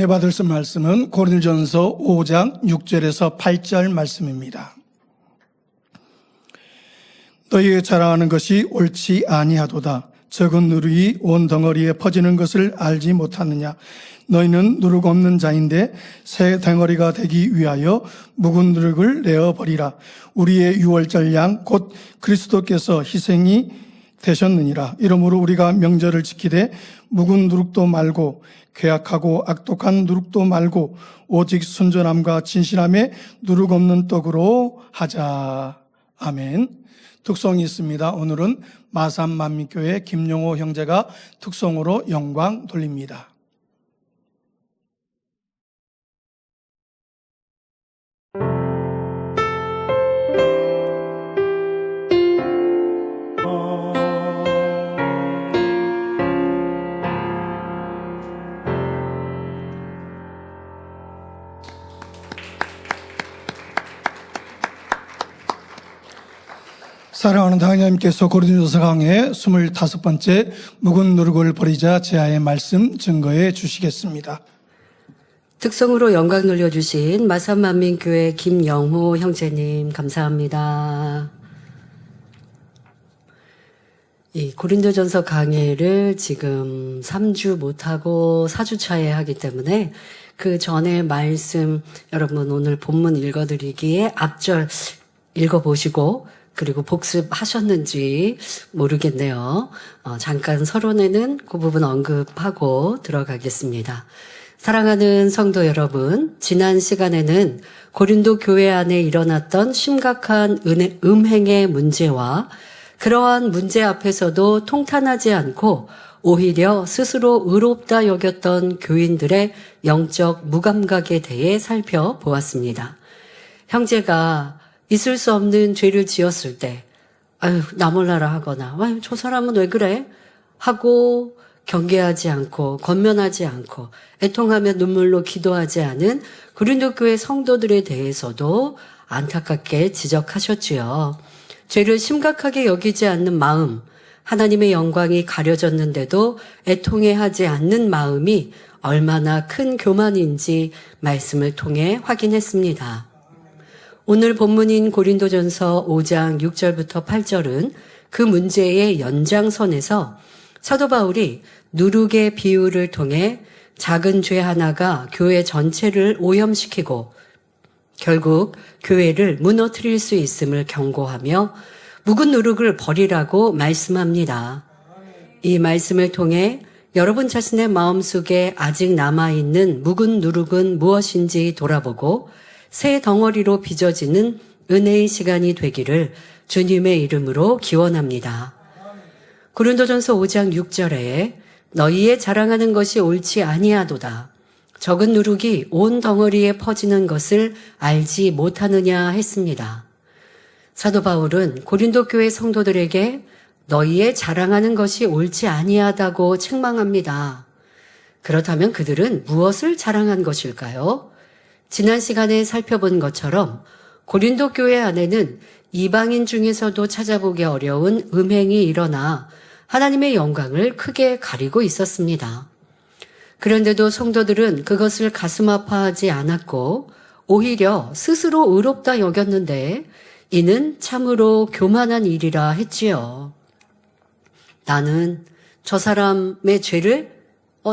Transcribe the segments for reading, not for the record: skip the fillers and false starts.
은혜 받을 말씀은 고린도전서 5장 6절에서 8절 말씀입니다. 너희의 자랑하는 것이 옳지 아니하도다. 적은 누룩이 온 덩어리에 퍼지는 것을 알지 못하느냐. 너희는 누룩 없는 자인데 새 덩어리가 되기 위하여 묵은 누룩을 내어버리라. 우리의 유월절 양 곧 그리스도께서 희생이 되셨느니라. 이러므로 우리가 명절을 지키되 묵은 누룩도 말고 괴악하고 악독한 누룩도 말고 오직 순전함과 진실함에 누룩 없는 떡으로 하자. 아멘. 특송이 있습니다. 오늘은 마산 만민교회 김용호 형제가 특송으로 영광 돌립니다. 사랑하는 하나님께서 고린도전서 강의 25번째 묵은 누룩을 버리자 제하의 말씀 증거해 주시겠습니다. 특성으로 영광 돌려주신 마산만민교회 김영호 형제님 감사합니다. 이 고린도전서 강의를 지금 3주 못하고 4주차에 하기 때문에 그 전에 말씀 여러분 오늘 본문 읽어드리기에 앞절 읽어보시고 그리고 복습하셨는지 모르겠네요. 잠깐 서론에는 그 부분 언급하고 들어가겠습니다. 사랑하는 성도 여러분, 지난 시간에는 고린도 교회 안에 일어났던 심각한 음행의 문제와 그러한 문제 앞에서도 통탄하지 않고 오히려 스스로 의롭다 여겼던 교인들의 영적 무감각에 대해 살펴보았습니다. 형제가 있을 수 없는 죄를 지었을 때 아유 나 몰라라 하거나 아유 저 사람은 왜 그래? 하고 경계하지 않고 권면하지 않고 애통하며 눈물로 기도하지 않은 고린도 교회 성도들에 대해서도 안타깝게 지적하셨지요. 죄를 심각하게 여기지 않는 마음, 하나님의 영광이 가려졌는데도 애통해하지 않는 마음이 얼마나 큰 교만인지 말씀을 통해 확인했습니다. 오늘 본문인 고린도전서 5장 6절부터 8절은 그 문제의 연장선에서 사도 바울이 누룩의 비유를 통해 작은 죄 하나가 교회 전체를 오염시키고 결국 교회를 무너뜨릴 수 있음을 경고하며 묵은 누룩을 버리라고 말씀합니다. 이 말씀을 통해 여러분 자신의 마음속에 아직 남아있는 묵은 누룩은 무엇인지 돌아보고 새 덩어리로 빚어지는 은혜의 시간이 되기를 주님의 이름으로 기원합니다. 고린도전서 5장 6절에 너희의 자랑하는 것이 옳지 아니하도다. 적은 누룩이 온 덩어리에 퍼지는 것을 알지 못하느냐 했습니다. 사도 바울은 고린도 교회 성도들에게 너희의 자랑하는 것이 옳지 아니하다고 책망합니다. 그렇다면 그들은 무엇을 자랑한 것일까요? 지난 시간에 살펴본 것처럼 고린도 교회 안에는 이방인 중에서도 찾아보기 어려운 음행이 일어나 하나님의 영광을 크게 가리고 있었습니다. 그런데도 성도들은 그것을 가슴 아파하지 않았고 오히려 스스로 의롭다 여겼는데 이는 참으로 교만한 일이라 했지요. 나는 저 사람의 죄를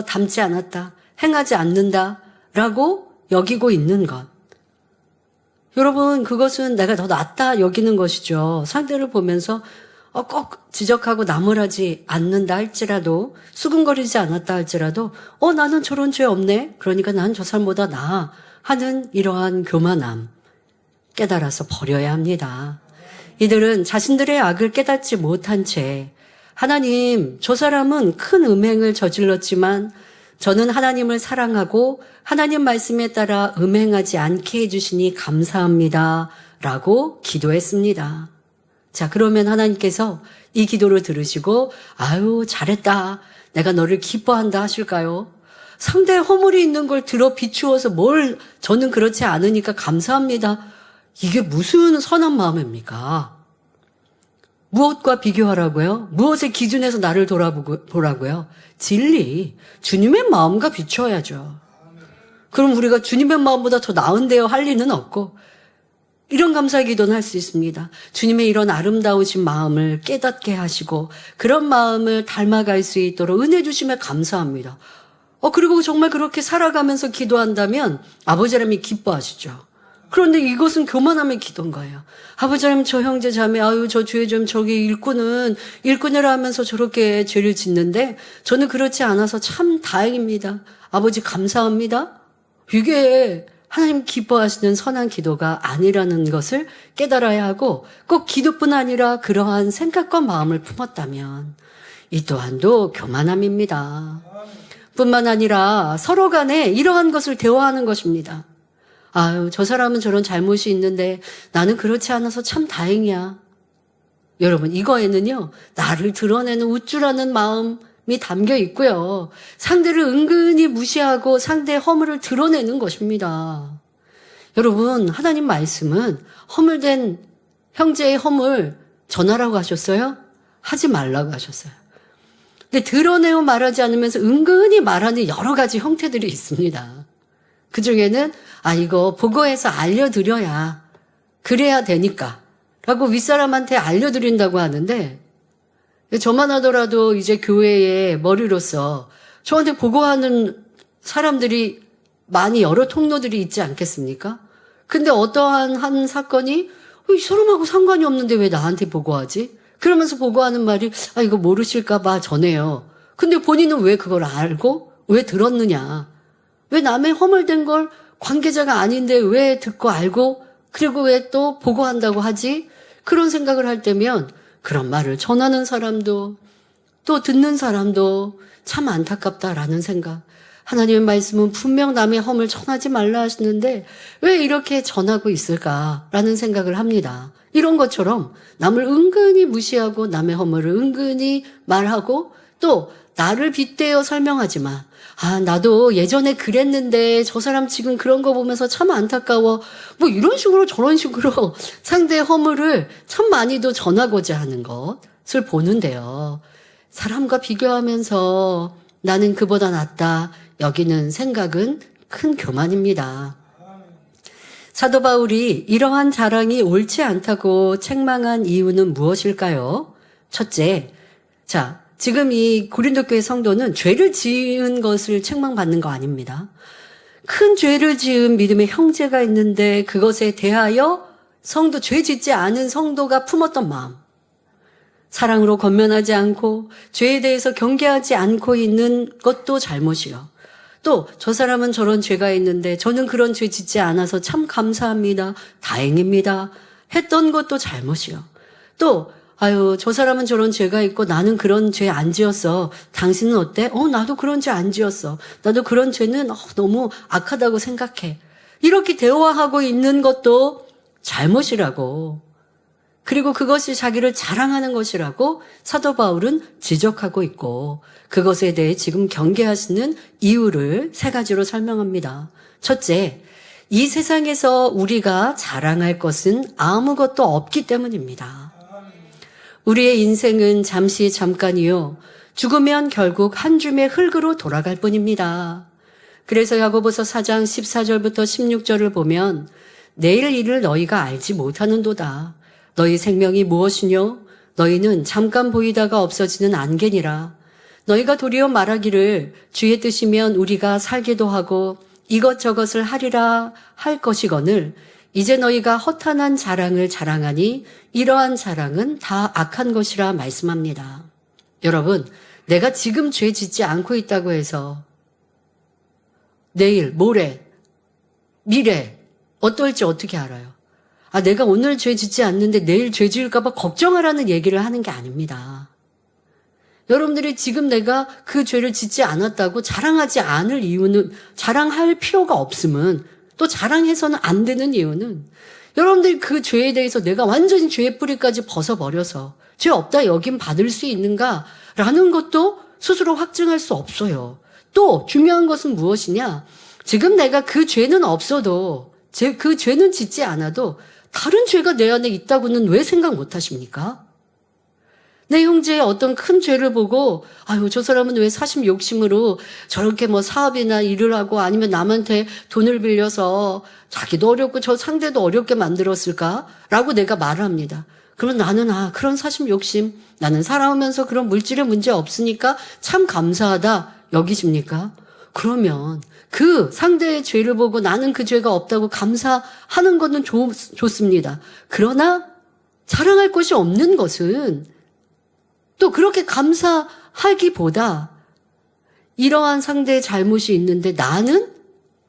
담지 않았다, 행하지 않는다 라고 여기고 있는 것. 여러분 그것은 내가 더 낫다 여기는 것이죠. 상대를 보면서 꼭 지적하고 나무라지 않는다 할지라도 수근거리지 않았다 할지라도 나는 저런 죄 없네. 그러니까 난 저 사람보다 나아 하는 이러한 교만함 깨달아서 버려야 합니다. 이들은 자신들의 악을 깨닫지 못한 채 하나님 저 사람은 큰 음행을 저질렀지만 저는 하나님을 사랑하고 하나님 말씀에 따라 음행하지 않게 해주시니 감사합니다 라고 기도했습니다. 자, 그러면 하나님께서 이 기도를 들으시고 아유 잘했다 내가 너를 기뻐한다 하실까요? 상대의 허물이 있는 걸 들어 비추어서 저는 그렇지 않으니까 감사합니다. 이게 무슨 선한 마음입니까? 무엇과 비교하라고요? 무엇의 기준에서 나를 보라고요? 진리, 주님의 마음과 비추어야죠. 그럼 우리가 주님의 마음보다 더 나은데요 할 리는 없고, 이런 감사의 기도는 할 수 있습니다. 주님의 이런 아름다우신 마음을 깨닫게 하시고 그런 마음을 닮아갈 수 있도록 은혜 주심에 감사합니다. 그리고 정말 그렇게 살아가면서 기도한다면 아버지 하나님이 기뻐하시죠. 그런데 이것은 교만함의 기도인 거예요. 아버지 하나님, 저 형제 자매, 저 주의 좀 저기 일꾼이라 하면서 저렇게 죄를 짓는데 저는 그렇지 않아서 참 다행입니다. 아버지 감사합니다. 이게 하나님 기뻐하시는 선한 기도가 아니라는 것을 깨달아야 하고, 꼭 기도뿐 아니라 그러한 생각과 마음을 품었다면 이 또한도 교만함입니다. 뿐만 아니라 서로 간에 이러한 것을 대화하는 것입니다. 저 사람은 저런 잘못이 있는데 나는 그렇지 않아서 참 다행이야. 여러분, 이거에는요, 나를 드러내는 우쭐하는 마음이 담겨 있고요, 상대를 은근히 무시하고 상대의 허물을 드러내는 것입니다. 여러분, 하나님 말씀은 허물된 형제의 허물 전하라고 하셨어요? 하지 말라고 하셨어요. 근데 드러내어 말하지 않으면서 은근히 말하는 여러 가지 형태들이 있습니다. 그 중에는 이거 보고해서 알려드려야 그래야 되니까 라고 윗사람한테 알려드린다고 하는데, 저만 하더라도 이제 교회의 머리로서 저한테 보고하는 사람들이 많이 여러 통로들이 있지 않겠습니까? 근데 어떠한 한 사건이 이 사람하고 상관이 없는데 왜 나한테 보고하지? 그러면서 보고하는 말이 이거 모르실까 봐 전해요. 근데 본인은 왜 그걸 알고 왜 들었느냐? 왜 남의 허물된 걸 관계자가 아닌데 왜 듣고 알고 그리고 왜 또 보고한다고 하지? 그런 생각을 할 때면 그런 말을 전하는 사람도 또 듣는 사람도 참 안타깝다라는 생각. 하나님의 말씀은 분명 남의 허물 전하지 말라 하시는데 왜 이렇게 전하고 있을까라는 생각을 합니다. 이런 것처럼 남을 은근히 무시하고 남의 허물을 은근히 말하고 또 나를 빗대어 설명하지만 나도 예전에 그랬는데 저 사람 지금 그런 거 보면서 참 안타까워. 이런 식으로 저런 식으로 상대의 허물을 참 많이도 전하고자 하는 것을 보는데요. 사람과 비교하면서 나는 그보다 낫다 여기는 생각은 큰 교만입니다. 사도 바울이 이러한 자랑이 옳지 않다고 책망한 이유는 무엇일까요? 첫째, 지금 이 고린도 교회 성도는 죄를 지은 것을 책망받는 거 아닙니다. 큰 죄를 지은 믿음의 형제가 있는데 그것에 대하여 죄 짓지 않은 성도가 품었던 마음, 사랑으로 권면하지 않고 죄에 대해서 경계하지 않고 있는 것도 잘못이요. 또 저 사람은 저런 죄가 있는데 저는 그런 죄 짓지 않아서 참 감사합니다, 다행입니다 했던 것도 잘못이요. 또 저 사람은 저런 죄가 있고 나는 그런 죄 안 지었어. 당신은 어때? 나도 그런 죄 안 지었어. 나도 그런 죄는 너무 악하다고 생각해. 이렇게 대화하고 있는 것도 잘못이라고. 그리고 그것이 자기를 자랑하는 것이라고 사도 바울은 지적하고 있고, 그것에 대해 지금 경계하시는 이유를 세 가지로 설명합니다. 첫째, 이 세상에서 우리가 자랑할 것은 아무것도 없기 때문입니다. 우리의 인생은 잠시 잠깐이요, 죽으면 결국 한 줌의 흙으로 돌아갈 뿐입니다. 그래서 야고보서 4장 14절부터 16절을 보면 내일 일을 너희가 알지 못하는도다. 너희 생명이 무엇이뇨? 너희는 잠깐 보이다가 없어지는 안개니라. 너희가 도리어 말하기를 주의 뜻이면 우리가 살기도 하고 이것저것을 하리라 할 것이거늘 이제 너희가 허탄한 자랑을 자랑하니 이러한 자랑은 다 악한 것이라 말씀합니다. 여러분, 내가 지금 죄 짓지 않고 있다고 해서 내일, 모레, 미래 어떨지 어떻게 알아요? 내가 오늘 죄 짓지 않는데 내일 죄 지을까 봐 걱정하라는 얘기를 하는 게 아닙니다. 여러분들이 지금 내가 그 죄를 짓지 않았다고 자랑하지 않을 이유는, 자랑할 필요가 없음은, 또 자랑해서는 안 되는 이유는, 여러분들이 그 죄에 대해서 내가 완전히 죄의 뿌리까지 벗어버려서 죄 없다 여김 받을 수 있는가라는 것도 스스로 확증할 수 없어요. 또 중요한 것은 무엇이냐? 지금 내가 그 죄는 없어도, 그 죄는 짓지 않아도 다른 죄가 내 안에 있다고는 왜 생각 못 하십니까? 내 형제의 어떤 큰 죄를 보고 아유 저 사람은 왜 사심 욕심으로 저렇게 뭐 사업이나 일을 하고 아니면 남한테 돈을 빌려서 자기도 어렵고 저 상대도 어렵게 만들었을까라고 내가 말합니다. 그러면 나는 그런 사심 욕심 나는 살아오면서 그런 물질의 문제 없으니까 참 감사하다 여기십니까? 그러면 그 상대의 죄를 보고 나는 그 죄가 없다고 감사하는 것은 좋습니다. 그러나 자랑할 것이 없는 것은 또 그렇게 감사하기보다 이러한 상대의 잘못이 있는데 나는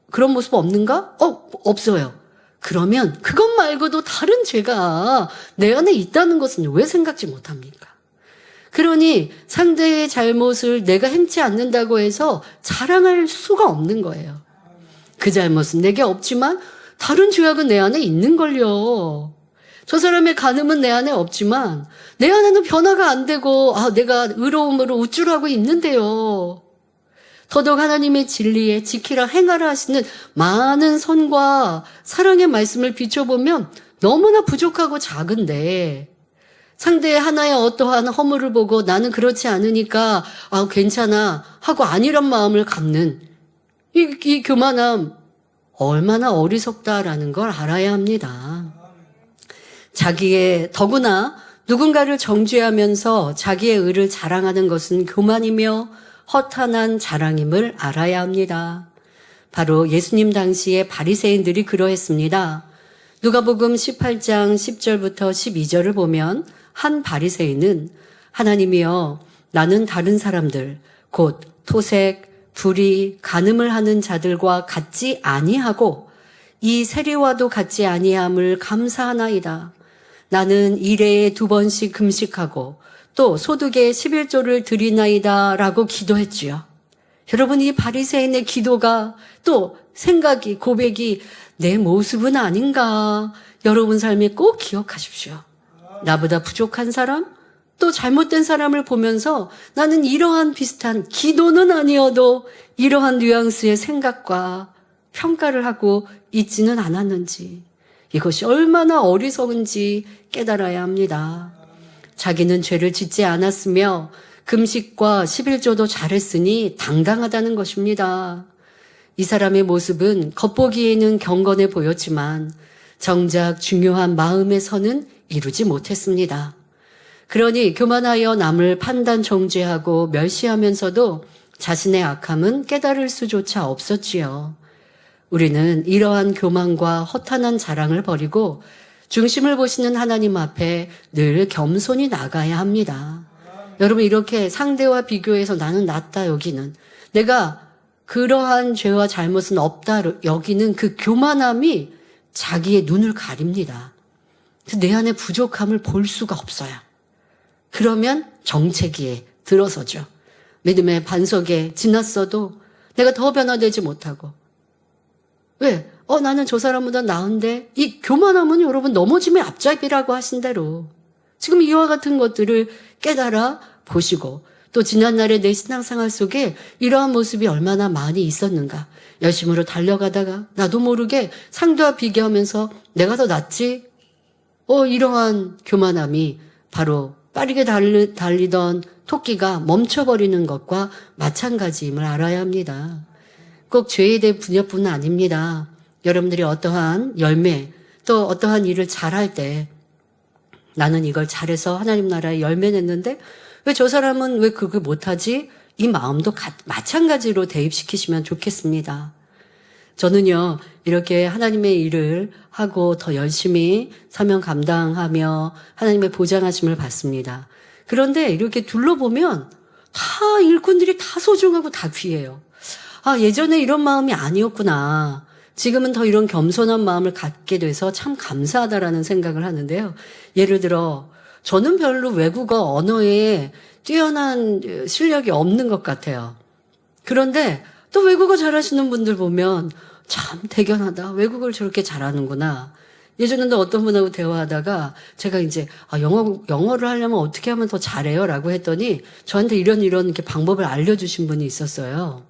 그런 모습 없는가? 없어요. 그러면 그것 말고도 다른 죄가 내 안에 있다는 것은 왜 생각지 못합니까? 그러니 상대의 잘못을 내가 행치 않는다고 해서 자랑할 수가 없는 거예요. 그 잘못은 내게 없지만 다른 죄악은 내 안에 있는걸요. 저 사람의 간음은 내 안에 없지만 내 안에는 변화가 안 되고 내가 의로움으로 우쭐하고 있는데요. 더더욱 하나님의 진리에 지키라 행하라 하시는 많은 선과 사랑의 말씀을 비춰보면 너무나 부족하고 작은데 상대의 하나의 어떠한 허물을 보고 나는 그렇지 않으니까 괜찮아 하고 아니란 마음을 갖는 이 교만함 얼마나 어리석다라는 걸 알아야 합니다. 더구나 누군가를 정죄하면서 자기의 의를 자랑하는 것은 교만이며 허탄한 자랑임을 알아야 합니다. 바로 예수님 당시의 바리새인들이 그러했습니다. 누가복음 18장 10절부터 12절을 보면 한 바리새인은 하나님이여 나는 다른 사람들 곧 토색, 불의, 간음을 하는 자들과 같지 아니하고 이 세리와도 같지 아니함을 감사하나이다. 나는 일회에 2번씩 금식하고 또 소득의 11조를 드리나이다 라고 기도했지요. 여러분 이 바리새인의 기도가 또 생각이 고백이 내 모습은 아닌가 여러분 삶에 꼭 기억하십시오. 나보다 부족한 사람 또 잘못된 사람을 보면서 나는 이러한 비슷한 기도는 아니어도 이러한 뉘앙스의 생각과 평가를 하고 있지는 않았는지 이것이 얼마나 어리석은지 깨달아야 합니다. 자기는 죄를 짓지 않았으며 금식과 11조도 잘했으니 당당하다는 것입니다. 이 사람의 모습은 겉보기에는 경건해 보였지만 정작 중요한 마음의 선은 이루지 못했습니다. 그러니 교만하여 남을 판단 정죄하고 멸시하면서도 자신의 악함은 깨달을 수조차 없었지요. 우리는 이러한 교만과 허탄한 자랑을 버리고 중심을 보시는 하나님 앞에 늘 겸손히 나가야 합니다. 여러분 이렇게 상대와 비교해서 나는 낫다 여기는 내가 그러한 죄와 잘못은 없다 여기는 그 교만함이 자기의 눈을 가립니다. 내 안에 부족함을 볼 수가 없어요. 그러면 정체기에 들어서죠. 믿음의 반석에 지났어도 내가 더 변화되지 못하고 왜? 나는 저 사람보다 나은데 이 교만함은 여러분 넘어짐의 앞잡이라고 하신 대로 지금 이와 같은 것들을 깨달아 보시고 또 지난날의 내 신앙생활 속에 이러한 모습이 얼마나 많이 있었는가. 열심으로 달려가다가 나도 모르게 상대와 비교하면서 내가 더 낫지? 이러한 교만함이 바로 빠르게 달리던 토끼가 멈춰버리는 것과 마찬가지임을 알아야 합니다. 꼭 죄에 대해 분야뿐은 아닙니다. 여러분들이 어떠한 열매 또 어떠한 일을 잘할 때 나는 이걸 잘해서 하나님 나라에 열매 냈는데 왜 저 사람은 왜 그걸 못하지? 이 마음도 마찬가지로 대입시키시면 좋겠습니다. 저는요 이렇게 하나님의 일을 하고 더 열심히 사명 감당하며 하나님의 보장하심을 받습니다. 그런데 이렇게 둘러보면 다 일꾼들이 다 소중하고 다 귀해요. 예전에 이런 마음이 아니었구나. 지금은 더 이런 겸손한 마음을 갖게 돼서 참 감사하다라는 생각을 하는데요. 예를 들어 저는 별로 외국어 언어에 뛰어난 실력이 없는 것 같아요. 그런데 또 외국어 잘하시는 분들 보면 참 대견하다. 외국어를 저렇게 잘하는구나. 예전에도 어떤 분하고 대화하다가 제가 이제 영어를 하려면 어떻게 하면 더 잘해요? 라고 했더니 저한테 이런 이렇게 방법을 알려주신 분이 있었어요.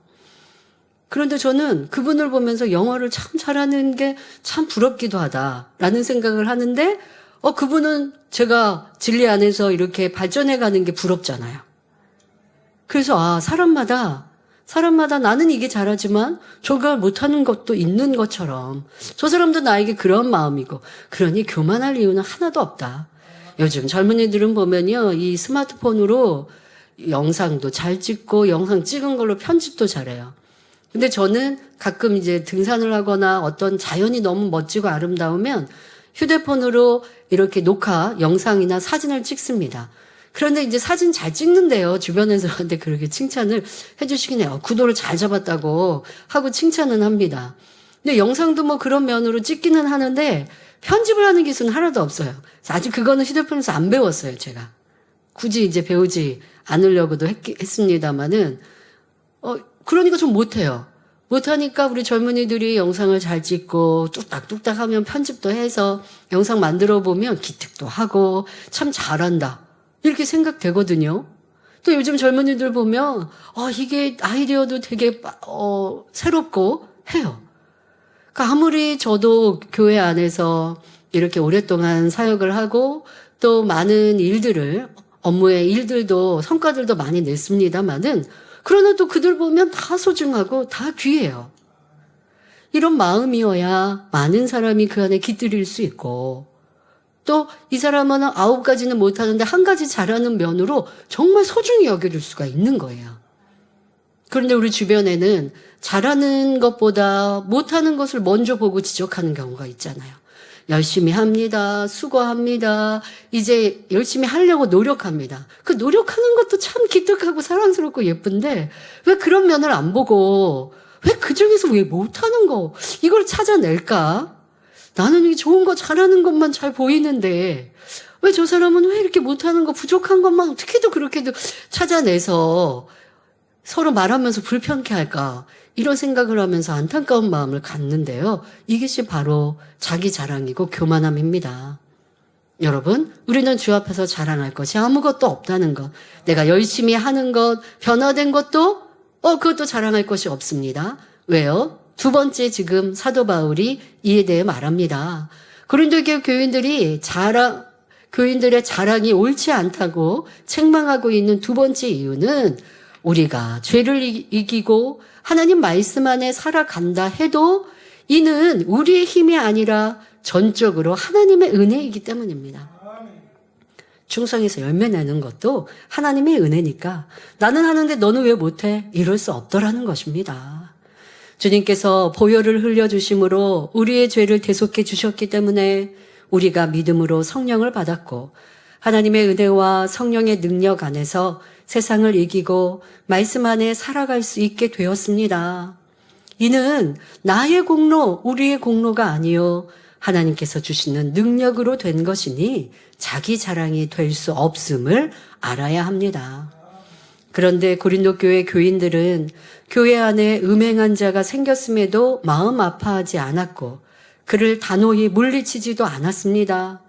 그런데 저는 그분을 보면서 영어를 참 잘하는 게 참 부럽기도 하다라는 생각을 하는데 그분은 제가 진리 안에서 이렇게 발전해 가는 게 부럽잖아요. 그래서 사람마다 나는 이게 잘하지만 저가 못하는 것도 있는 것처럼 저 사람도 나에게 그런 마음이고, 그러니 교만할 이유는 하나도 없다. 요즘 젊은이들은 보면요, 이 스마트폰으로 영상도 잘 찍고 영상 찍은 걸로 편집도 잘해요. 근데 저는 가끔 이제 등산을 하거나 어떤 자연이 너무 멋지고 아름다우면 휴대폰으로 이렇게 녹화, 영상이나 사진을 찍습니다. 그런데 이제 사진 잘 찍는데요. 주변에서 저한테 그렇게 칭찬을 해주시긴 해요. 구도를 잘 잡았다고 하고 칭찬은 합니다. 근데 영상도 뭐 그런 면으로 찍기는 하는데 편집을 하는 기술은 하나도 없어요. 아직 그거는 휴대폰에서 안 배웠어요, 제가. 굳이 이제 배우지 않으려고도 했습니다만은, 그러니까 좀 못해요. 못하니까 우리 젊은이들이 영상을 잘 찍고 뚝딱뚝딱 하면 편집도 해서 영상 만들어 보면 기특도 하고 참 잘한다, 이렇게 생각되거든요. 또 요즘 젊은이들 보면 이게 아이디어도 되게 새롭고 해요. 그러니까 아무리 저도 교회 안에서 이렇게 오랫동안 사역을 하고 또 많은 일들을, 업무의 일들도 성과들도 많이 냈습니다만은, 그러나 또 그들 보면 다 소중하고 다 귀해요. 이런 마음이어야 많은 사람이 그 안에 깃들일 수 있고, 또 이 사람은 9가지는 못하는데 1가지 잘하는 면으로 정말 소중히 여겨줄 수가 있는 거예요. 그런데 우리 주변에는 잘하는 것보다 못하는 것을 먼저 보고 지적하는 경우가 있잖아요. 열심히 합니다. 수고합니다. 이제 열심히 하려고 노력합니다. 그 노력하는 것도 참 기특하고 사랑스럽고 예쁜데 왜 그런 면을 안 보고, 왜 그중에서 왜 못하는 거 이걸 찾아낼까? 나는 이게 좋은 거 잘하는 것만 잘 보이는데 왜 저 사람은 왜 이렇게 못하는 거, 부족한 것만 어떻게도 그렇게도 찾아내서 서로 말하면서 불편케 할까? 이런 생각을 하면서 안타까운 마음을 갖는데요. 이것이 바로 자기 자랑이고 교만함입니다. 여러분, 우리는 주 앞에서 자랑할 것이 아무것도 없다는 것. 내가 열심히 하는 것, 변화된 것도 그것도 자랑할 것이 없습니다. 왜요? 2번째, 지금 사도 바울이 이에 대해 말합니다. 고린도 교회 교인들의 자랑이 옳지 않다고 책망하고 있는 2번째 이유는, 우리가 죄를 이기고 하나님 말씀 안에 살아간다 해도 이는 우리의 힘이 아니라 전적으로 하나님의 은혜이기 때문입니다. 충성해서 열매 내는 것도 하나님의 은혜니까 나는 하는데 너는 왜 못해? 이럴 수 없더라는 것입니다. 주님께서 보혈을 흘려주심으로 우리의 죄를 대속해 주셨기 때문에 우리가 믿음으로 성령을 받았고, 하나님의 은혜와 성령의 능력 안에서 세상을 이기고 말씀 안에 살아갈 수 있게 되었습니다. 이는 나의 공로, 우리의 공로가 아니요 하나님께서 주시는 능력으로 된 것이니 자기 자랑이 될 수 없음을 알아야 합니다. 그런데 고린도 교회 교인들은 교회 안에 음행한 자가 생겼음에도 마음 아파하지 않았고 그를 단호히 물리치지도 않았습니다.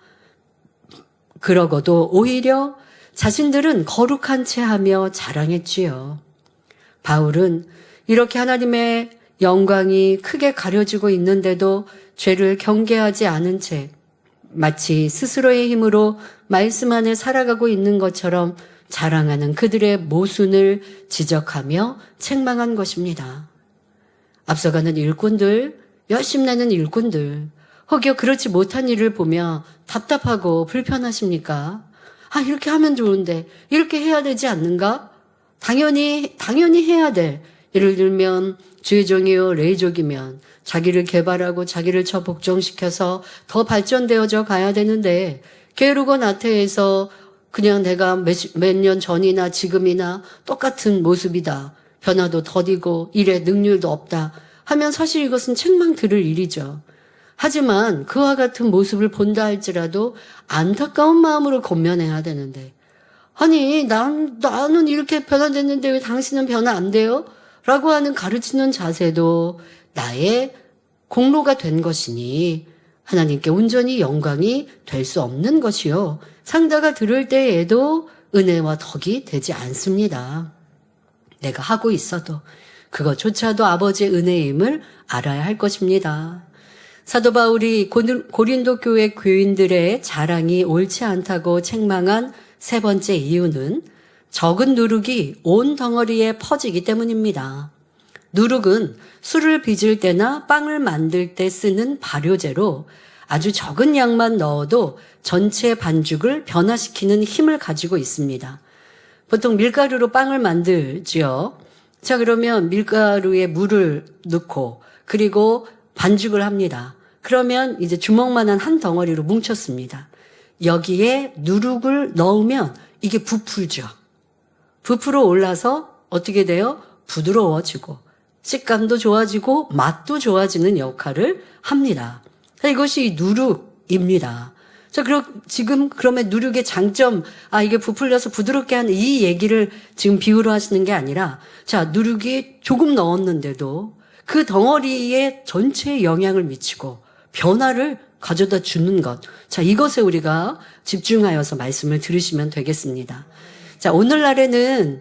그러고도 오히려 자신들은 거룩한 채 하며 자랑했지요. 바울은 이렇게 하나님의 영광이 크게 가려지고 있는데도 죄를 경계하지 않은 채 마치 스스로의 힘으로 말씀 안에 살아가고 있는 것처럼 자랑하는 그들의 모순을 지적하며 책망한 것입니다. 앞서가는 일꾼들, 열심내는 일꾼들, 혹여 그렇지 못한 일을 보며 답답하고 불편하십니까? 이렇게 하면 좋은데 이렇게 해야 되지 않는가? 당연히 해야 돼. 예를 들면 주의 종이요 레이족이면 자기를 개발하고 자기를 복종시켜서 더 발전되어져 가야 되는데, 게으르고 나태해서 그냥 내가 몇 년 전이나 지금이나 똑같은 모습이다, 변화도 더디고 일에 능률도 없다 하면 사실 이것은 책망 들을 일이죠. 하지만 그와 같은 모습을 본다 할지라도 안타까운 마음으로 권면해야 되는데, 아니 나는 이렇게 변화됐는데 왜 당신은 변화 안 돼요? 라고 하는 가르치는 자세도 나의 공로가 된 것이니 하나님께 온전히 영광이 될 수 없는 것이요 상다가 들을 때에도 은혜와 덕이 되지 않습니다. 내가 하고 있어도 그것조차도 아버지의 은혜임을 알아야 할 것입니다. 사도 바울이 고린도 교회 교인들의 자랑이 옳지 않다고 책망한 세 번째 이유는 적은 누룩이 온 덩어리에 퍼지기 때문입니다. 누룩은 술을 빚을 때나 빵을 만들 때 쓰는 발효제로 아주 적은 양만 넣어도 전체 반죽을 변화시키는 힘을 가지고 있습니다. 보통 밀가루로 빵을 만들지요. 자, 그러면 밀가루에 물을 넣고 그리고 반죽을 합니다. 그러면 이제 주먹만한 한 덩어리로 뭉쳤습니다. 여기에 누룩을 넣으면 이게 부풀죠. 부풀어 올라서 어떻게 돼요? 부드러워지고 식감도 좋아지고 맛도 좋아지는 역할을 합니다. 이것이 누룩입니다. 자, 지금 그러면 누룩의 장점, 이게 부풀려서 부드럽게 하는 이 얘기를 지금 비유로 하시는 게 아니라, 자, 누룩이 조금 넣었는데도 그 덩어리에 전체에 영향을 미치고 변화를 가져다 주는 것. 자, 이것에 우리가 집중하여서 말씀을 들으시면 되겠습니다. 자, 오늘날에는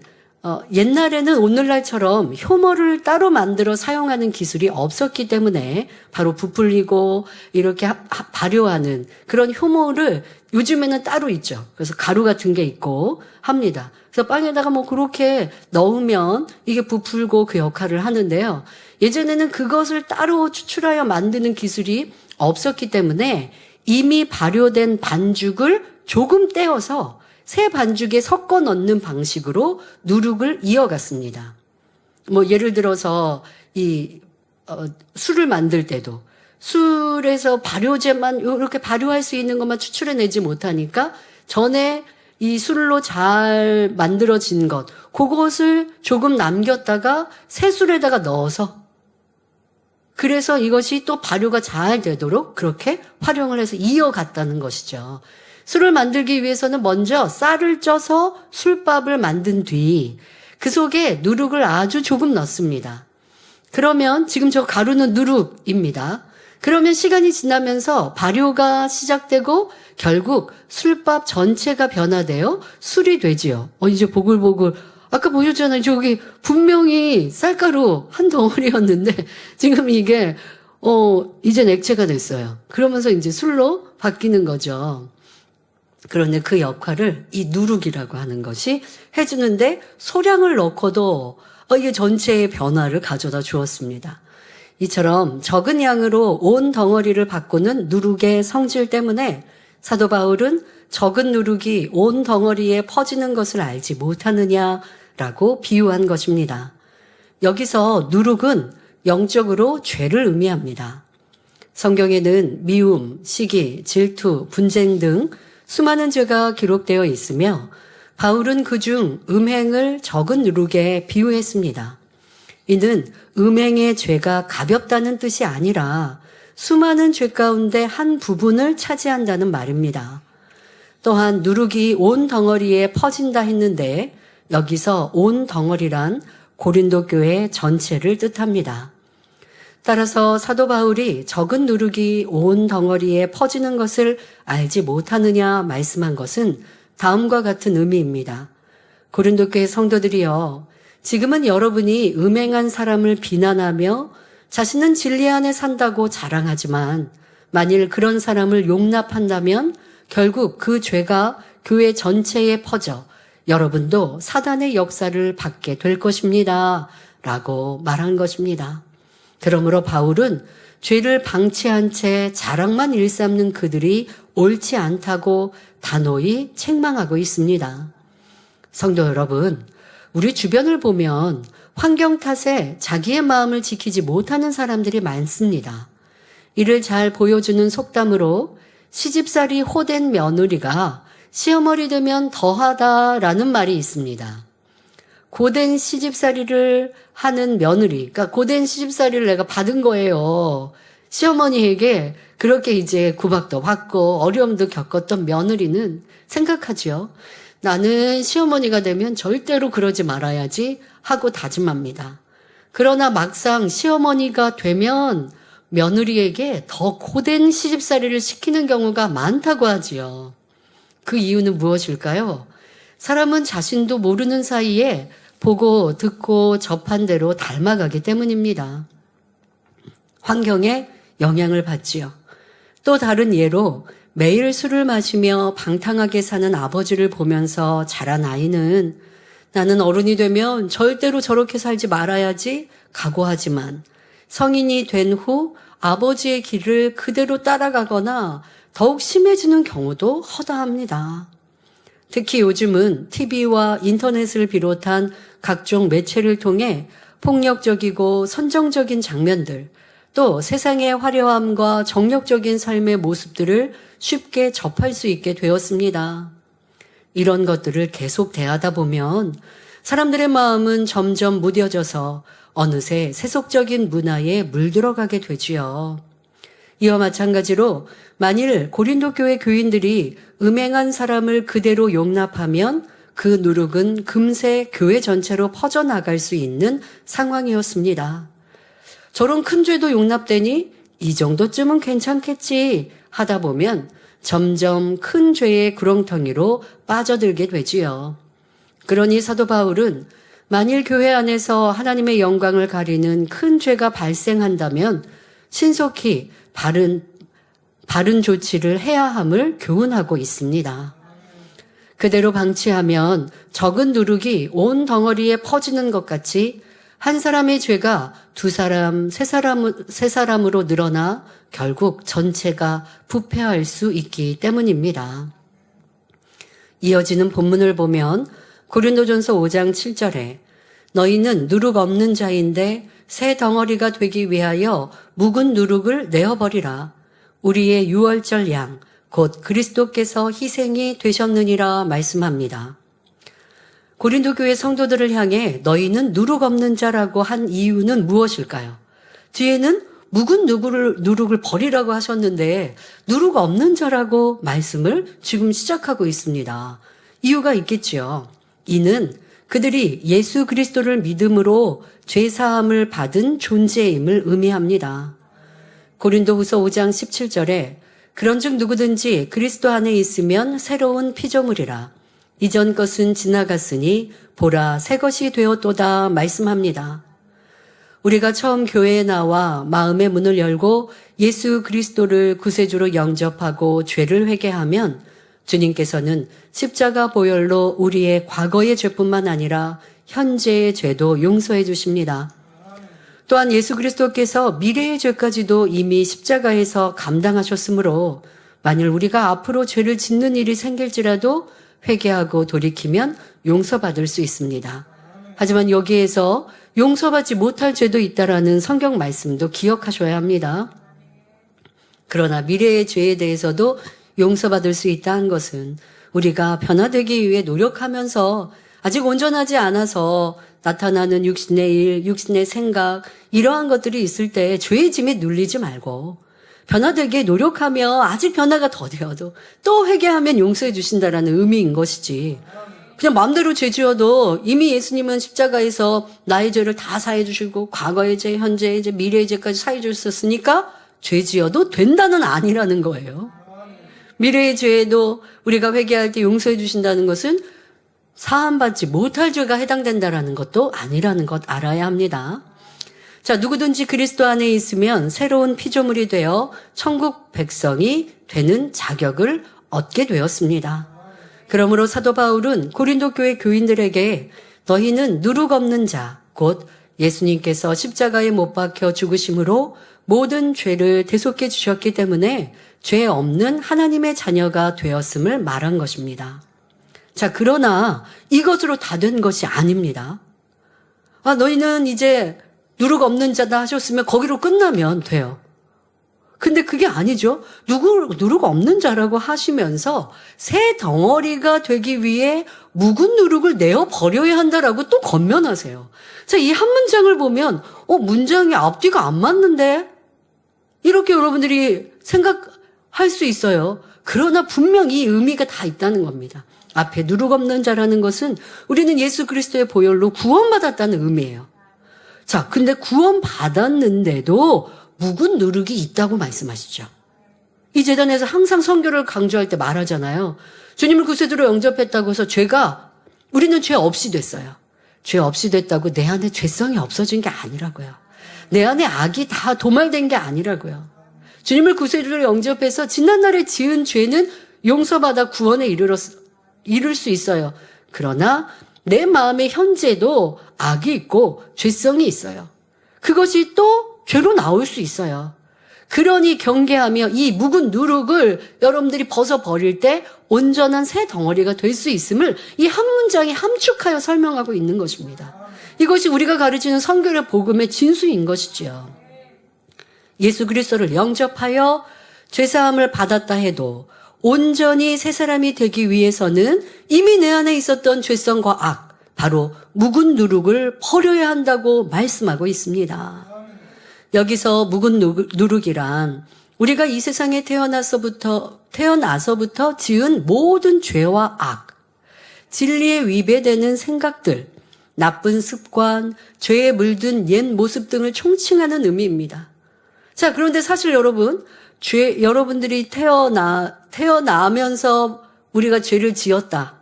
옛날에는 오늘날처럼 효모를 따로 만들어 사용하는 기술이 없었기 때문에 바로 부풀리고 이렇게 발효하는 그런 효모를 요즘에는 따로 있죠. 그래서 가루 같은 게 있고 합니다. 그래서 빵에다가 뭐 그렇게 넣으면 이게 부풀고 그 역할을 하는데요. 예전에는 그것을 따로 추출하여 만드는 기술이 없었기 때문에 이미 발효된 반죽을 조금 떼어서 새 반죽에 섞어 넣는 방식으로 누룩을 이어갔습니다. 뭐 예를 들어서 술을 만들 때도 술에서 발효제만 이렇게 발효할 수 있는 것만 추출해내지 못하니까 전에 이 술로 잘 만들어진 것 그것을 조금 남겼다가 새 술에다가 넣어서 그래서 이것이 또 발효가 잘 되도록 그렇게 활용을 해서 이어갔다는 것이죠. 술을 만들기 위해서는 먼저 쌀을 쪄서 술밥을 만든 뒤 그 속에 누룩을 아주 조금 넣습니다. 그러면 지금 저 가루는 누룩입니다. 그러면 시간이 지나면서 발효가 시작되고 결국 술밥 전체가 변화되어 술이 되지요. 이제 보글보글 아까 보셨잖아요. 저기 분명히 쌀가루 한 덩어리였는데 지금 이게 이젠 액체가 됐어요. 그러면서 이제 술로 바뀌는 거죠. 그런데 그 역할을 이 누룩이라고 하는 것이 해주는데 소량을 넣고도 이게 전체의 변화를 가져다 주었습니다. 이처럼 적은 양으로 온 덩어리를 바꾸는 누룩의 성질 때문에 사도 바울은 적은 누룩이 온 덩어리에 퍼지는 것을 알지 못하느냐라고 비유한 것입니다. 여기서 누룩은 영적으로 죄를 의미합니다. 성경에는 미움, 시기, 질투, 분쟁 등 수많은 죄가 기록되어 있으며 바울은 그중 음행을 적은 누룩에 비유했습니다. 이는 음행의 죄가 가볍다는 뜻이 아니라 수많은 죄 가운데 한 부분을 차지한다는 말입니다. 또한 누룩이 온 덩어리에 퍼진다 했는데 여기서 온 덩어리란 고린도 교회 전체를 뜻합니다. 따라서 사도 바울이 적은 누룩이 온 덩어리에 퍼지는 것을 알지 못하느냐 말씀한 것은 다음과 같은 의미입니다. 고린도 교회 성도들이여, 지금은 여러분이 음행한 사람을 비난하며 자신은 진리 안에 산다고 자랑하지만 만일 그런 사람을 용납한다면 결국 그 죄가 교회 전체에 퍼져 여러분도 사단의 역사를 받게 될 것입니다. 라고 말한 것입니다. 그러므로 바울은 죄를 방치한 채 자랑만 일삼는 그들이 옳지 않다고 단호히 책망하고 있습니다. 성도 여러분, 우리 주변을 보면 환경 탓에 자기의 마음을 지키지 못하는 사람들이 많습니다. 이를 잘 보여주는 속담으로 시집살이 호된 며느리가 시어머니 되면 더하다라는 말이 있습니다. 고된 시집살이를 하는 며느리, 그러니까 고된 시집살이를 내가 받은 거예요. 시어머니에게 그렇게 이제 구박도 받고 어려움도 겪었던 며느리는 생각하죠. 나는 시어머니가 되면 절대로 그러지 말아야지 하고 다짐합니다. 그러나 막상 시어머니가 되면 며느리에게 더 고된 시집살이를 시키는 경우가 많다고 하지요. 그 이유는 무엇일까요? 사람은 자신도 모르는 사이에 보고 듣고 접한 대로 닮아가기 때문입니다. 환경에 영향을 받지요. 또 다른 예로 매일 술을 마시며 방탕하게 사는 아버지를 보면서 자란 아이는 나는 어른이 되면 절대로 저렇게 살지 말아야지 각오하지만 성인이 된 후 아버지의 길을 그대로 따라가거나 더욱 심해지는 경우도 허다합니다. 특히 요즘은 TV와 인터넷을 비롯한 각종 매체를 통해 폭력적이고 선정적인 장면들, 또 세상의 화려함과 정력적인 삶의 모습들을 쉽게 접할 수 있게 되었습니다. 이런 것들을 계속 대하다 보면 사람들의 마음은 점점 무뎌져서 어느새 세속적인 문화에 물들어가게 되지요. 이와 마찬가지로 만일 고린도 교회 교인들이 음행한 사람을 그대로 용납하면 그 누룩은 금세 교회 전체로 퍼져나갈 수 있는 상황이었습니다. 저런 큰 죄도 용납되니 이 정도쯤은 괜찮겠지 하다 보면 점점 큰 죄의 구렁텅이로 빠져들게 되지요. 그러니 사도 바울은 만일 교회 안에서 하나님의 영광을 가리는 큰 죄가 발생한다면 신속히 바른 조치를 해야 함을 교훈하고 있습니다. 그대로 방치하면 적은 누룩이 온 덩어리에 퍼지는 것 같이 한 사람의 죄가 두 사람, 세 사람으로 늘어나 결국 전체가 부패할 수 있기 때문입니다. 이어지는 본문을 보면 고린도전서 5장 7절에 너희는 누룩 없는 자인데 새 덩어리가 되기 위하여 묵은 누룩을 내어버리라. 우리의 유월절 양, 곧 그리스도께서 희생이 되셨느니라 말씀합니다. 고린도 교회 성도들을 향해 너희는 누룩 없는 자라고 한 이유는 무엇일까요? 뒤에는 묵은 누룩을 버리라고 하셨는데 누룩 없는 자라고 말씀을 지금 시작하고 있습니다. 이유가 있겠지요. 이는 그들이 예수 그리스도를 믿음으로 죄사함을 받은 존재임을 의미합니다. 고린도후서 5장 17절에 그런즉 누구든지 그리스도 안에 있으면 새로운 피조물이라. 이전 것은 지나갔으니 보라 새 것이 되었도다 말씀합니다. 우리가 처음 교회에 나와 마음의 문을 열고 예수 그리스도를 구세주로 영접하고 죄를 회개하면 주님께서는 십자가 보혈로 우리의 과거의 죄뿐만 아니라 현재의 죄도 용서해 주십니다. 또한 예수 그리스도께서 미래의 죄까지도 이미 십자가에서 감당하셨으므로 만일 우리가 앞으로 죄를 짓는 일이 생길지라도 회개하고 돌이키면 용서받을 수 있습니다. 하지만 여기에서 용서받지 못할 죄도 있다라는 성경 말씀도 기억하셔야 합니다. 그러나 미래의 죄에 대해서도 용서받을 수 있다는 것은 우리가 변화되기 위해 노력하면서 아직 온전하지 않아서 나타나는 육신의 일, 육신의 생각 이러한 것들이 있을 때 죄의 짐에 눌리지 말고 변화되게 노력하며 아직 변화가 더 되어도 또 회개하면 용서해 주신다라는 의미인 것이지 그냥 마음대로 죄 지어도 이미 예수님은 십자가에서 나의 죄를 다 사해 주시고 과거의 죄, 현재의 죄, 미래의 죄까지 사해 주셨으니까 죄 지어도 된다는 아니라는 거예요. 미래의 죄에도 우리가 회개할 때 용서해 주신다는 것은 사함받지 못할 죄가 해당된다라는 것도 아니라는 것 알아야 합니다. 자, 누구든지 그리스도 안에 있으면 새로운 피조물이 되어 천국 백성이 되는 자격을 얻게 되었습니다. 그러므로 사도 바울은 고린도 교회 교인들에게 너희는 누룩 없는 자, 곧 예수님께서 십자가에 못 박혀 죽으심으로 모든 죄를 대속해 주셨기 때문에 죄 없는 하나님의 자녀가 되었음을 말한 것입니다. 자, 그러나 이것으로 다 된 것이 아닙니다. 너희는 이제 누룩 없는 자다 하셨으면 거기로 끝나면 돼요. 근데 그게 아니죠. 누룩 없는 자라고 하시면서 새 덩어리가 되기 위해 묵은 누룩을 내어 버려야 한다라고 또 권면하세요. 자, 이 한 문장을 보면 문장이 앞뒤가 안 맞는데? 이렇게 여러분들이 생각할 수 있어요. 그러나 분명히 이 의미가 다 있다는 겁니다. 앞에 누룩 없는 자라는 것은 우리는 예수 그리스도의 보혈로 구원받았다는 의미예요. 자, 근데 구원받았는데도 묵은 누룩이 있다고 말씀하시죠. 이 재단에서 항상 선교를 강조할 때 말하잖아요. 주님을 구세주로 영접했다고 해서 우리는 죄 없이 됐어요. 죄 없이 됐다고 내 안에 죄성이 없어진 게 아니라고요. 내 안에 악이 다 도말된 게 아니라고요. 주님을 구세주로 영접해서 지난날에 지은 죄는 용서받아 구원에 이를 수 있어요. 그러나 내 마음의 현재도 악이 있고 죄성이 있어요. 그것이 또 죄로 나올 수 있어요. 그러니 경계하며 이 묵은 누룩을 여러분들이 벗어버릴 때 온전한 새 덩어리가 될 수 있음을 이 한 문장에 함축하여 설명하고 있는 것입니다. 이것이 우리가 가르치는 성결의 복음의 진수인 것이지요. 예수 그리스도를 영접하여 죄사함을 받았다 해도 온전히 새 사람이 되기 위해서는 이미 내 안에 있었던 죄성과 악, 바로 묵은 누룩을 버려야 한다고 말씀하고 있습니다. 여기서 묵은 누룩이란 우리가 이 세상에 태어나서부터 지은 모든 죄와 악, 진리에 위배되는 생각들, 나쁜 습관, 죄에 물든 옛 모습 등을 총칭하는 의미입니다. 자, 그런데 사실 여러분들이 태어나면서 우리가 죄를 지었다.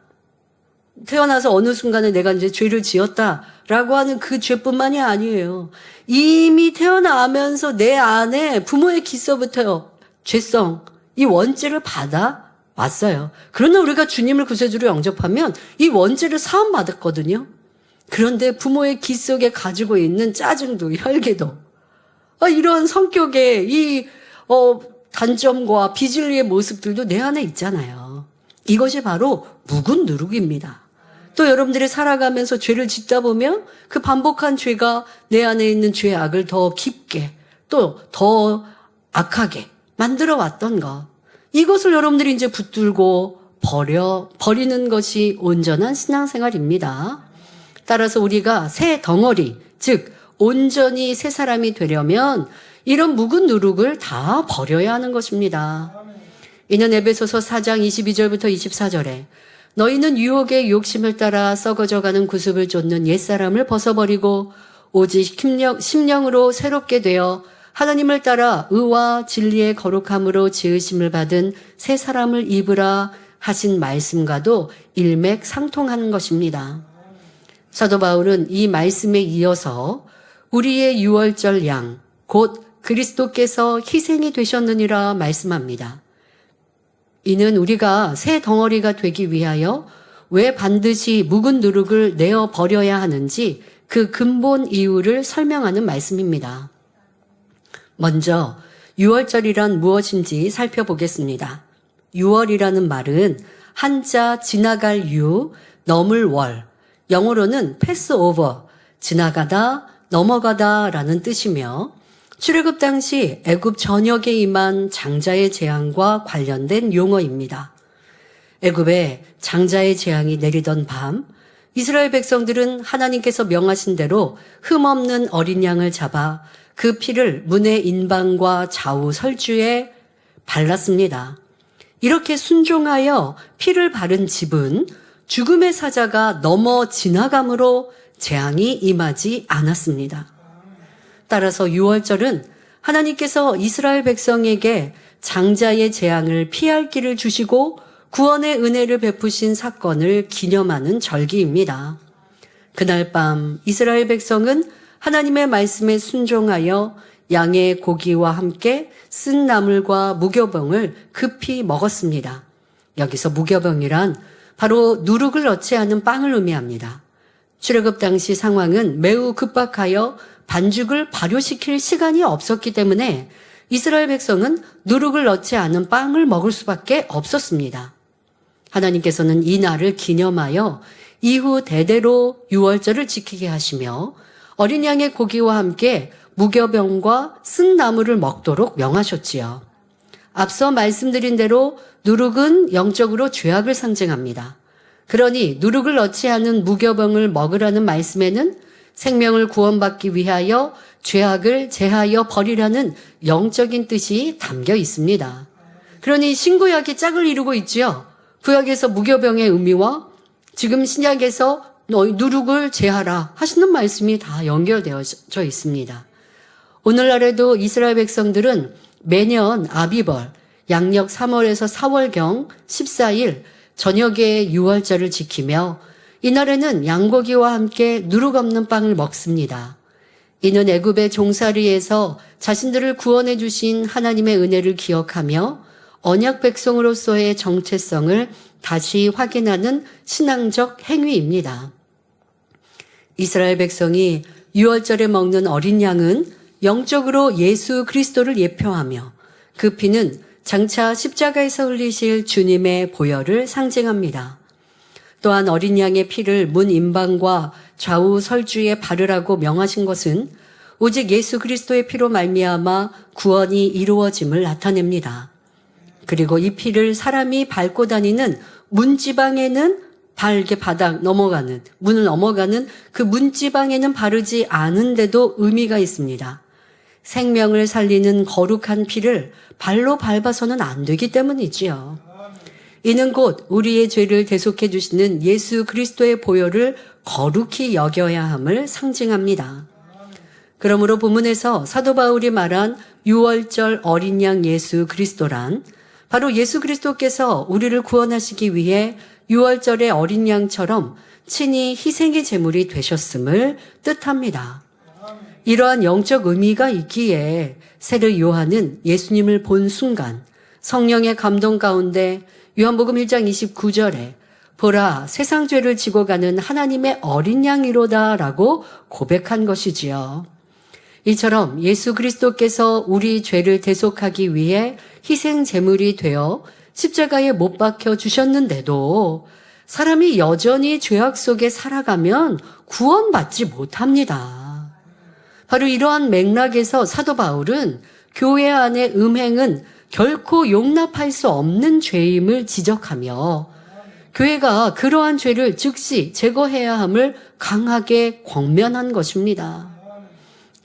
태어나서 어느 순간에 내가 이제 죄를 지었다라고 하는 그 죄뿐만이 아니에요. 이미 태어나면서 내 안에 부모의 기서부터 죄성, 이 원죄를 받아 왔어요. 그러나 우리가 주님을 구세주로 영접하면 이 원죄를 사함받았거든요. 그런데 부모의 기 속에 가지고 있는 짜증도 혈기도 이런 성격의 단점과 비진리의 모습들도 내 안에 있잖아요. 이것이 바로 묵은 누룩입니다. 또 여러분들이 살아가면서 죄를 짓다 보면 그 반복한 죄가 내 안에 있는 죄의 악을 더 깊게 또 더 악하게 만들어 왔던 것. 이것을 여러분들이 이제 붙들고 버리는 것이 온전한 신앙생활입니다. 따라서 우리가 새 덩어리, 즉 온전히 새 사람이 되려면 이런 묵은 누룩을 다 버려야 하는 것입니다. 이는 에베소서 4장 22절부터 24절에 너희는 유혹의 욕심을 따라 썩어져가는 구습을 쫓는 옛사람을 벗어버리고 오직 심령으로 새롭게 되어 하나님을 따라 의와 진리의 거룩함으로 지으심을 받은 새 사람을 입으라 하신 말씀과도 일맥상통하는 것입니다. 사도 바울은 이 말씀에 이어서 우리의 유월절 양, 곧 그리스도께서 희생이 되셨느니라 말씀합니다. 이는 우리가 새 덩어리가 되기 위하여 왜 반드시 묵은 누룩을 내어 버려야 하는지 그 근본 이유를 설명하는 말씀입니다. 먼저 유월절이란 무엇인지 살펴보겠습니다. 유월이라는 말은 한자 지나갈 유, 넘을 월, 영어로는 패스오버, 지나가다, 넘어가다라는 뜻이며 출애굽 당시 애굽 전역에 임한 장자의 재앙과 관련된 용어입니다. 애굽에 장자의 재앙이 내리던 밤 이스라엘 백성들은 하나님께서 명하신 대로 흠없는 어린 양을 잡아 그 피를 문의 인방과 좌우 설주에 발랐습니다. 이렇게 순종하여 피를 바른 집은 죽음의 사자가 넘어 지나감으로 재앙이 임하지 않았습니다. 따라서 유월절은 하나님께서 이스라엘 백성에게 장자의 재앙을 피할 길을 주시고 구원의 은혜를 베푸신 사건을 기념하는 절기입니다. 그날 밤 이스라엘 백성은 하나님의 말씀에 순종하여 양의 고기와 함께 쓴 나물과 무교병을 급히 먹었습니다. 여기서 무교병이란 바로 누룩을 넣지 않은 빵을 의미합니다. 출애굽 당시 상황은 매우 급박하여 반죽을 발효시킬 시간이 없었기 때문에 이스라엘 백성은 누룩을 넣지 않은 빵을 먹을 수밖에 없었습니다. 하나님께서는 이 날을 기념하여 이후 대대로 유월절을 지키게 하시며 어린 양의 고기와 함께 무교병과 쓴 나물을 먹도록 명하셨지요. 앞서 말씀드린 대로 누룩은 영적으로 죄악을 상징합니다. 그러니 누룩을 넣지 않은 무교병을 먹으라는 말씀에는 생명을 구원받기 위하여 죄악을 제하여 버리라는 영적인 뜻이 담겨 있습니다. 그러니 신구약이 짝을 이루고 있지요. 구약에서 무교병의 의미와 지금 신약에서 너희 누룩을 제하라 하시는 말씀이 다 연결되어져 있습니다. 오늘날에도 이스라엘 백성들은 매년 아비벌, 양력 3월에서 4월경 14일 저녁에 유월절을 지키며 이날에는 양고기와 함께 누룩 없는 빵을 먹습니다. 이는 애굽의 종살이에서 자신들을 구원해 주신 하나님의 은혜를 기억하며 언약 백성으로서의 정체성을 다시 확인하는 신앙적 행위입니다. 이스라엘 백성이 유월절에 먹는 어린 양은 영적으로 예수 그리스도를 예표하며 그 피는 장차 십자가에서 흘리실 주님의 보혈을 상징합니다. 또한 어린 양의 피를 문 임방과 좌우 설주에 바르라고 명하신 것은 오직 예수 그리스도의 피로 말미암아 구원이 이루어짐을 나타냅니다. 그리고 이 피를 사람이 밟고 다니는 문지방에는 발게 바닥 넘어가는, 문을 넘어가는 그 문지방에는 바르지 않은데도 의미가 있습니다. 생명을 살리는 거룩한 피를 발로 밟아서는 안 되기 때문이지요. 이는 곧 우리의 죄를 대속해 주시는 예수 그리스도의 보혈을 거룩히 여겨야 함을 상징합니다. 그러므로 본문에서 사도 바울이 말한 유월절 어린 양 예수 그리스도란 바로 예수 그리스도께서 우리를 구원하시기 위해 유월절의 어린 양처럼 친히 희생의 제물이 되셨음을 뜻합니다. 이러한 영적 의미가 있기에 세례 요한은 예수님을 본 순간 성령의 감동 가운데 요한복음 1장 29절에 보라 세상 죄를 지고 가는 하나님의 어린 양이로다 라고 고백한 것이지요. 이처럼 예수 그리스도께서 우리 죄를 대속하기 위해 희생 제물이 되어 십자가에 못 박혀 주셨는데도 사람이 여전히 죄악 속에 살아가면 구원받지 못합니다. 바로 이러한 맥락에서 사도 바울은 교회 안의 음행은 결코 용납할 수 없는 죄임을 지적하며 교회가 그러한 죄를 즉시 제거해야 함을 강하게 권면한 것입니다.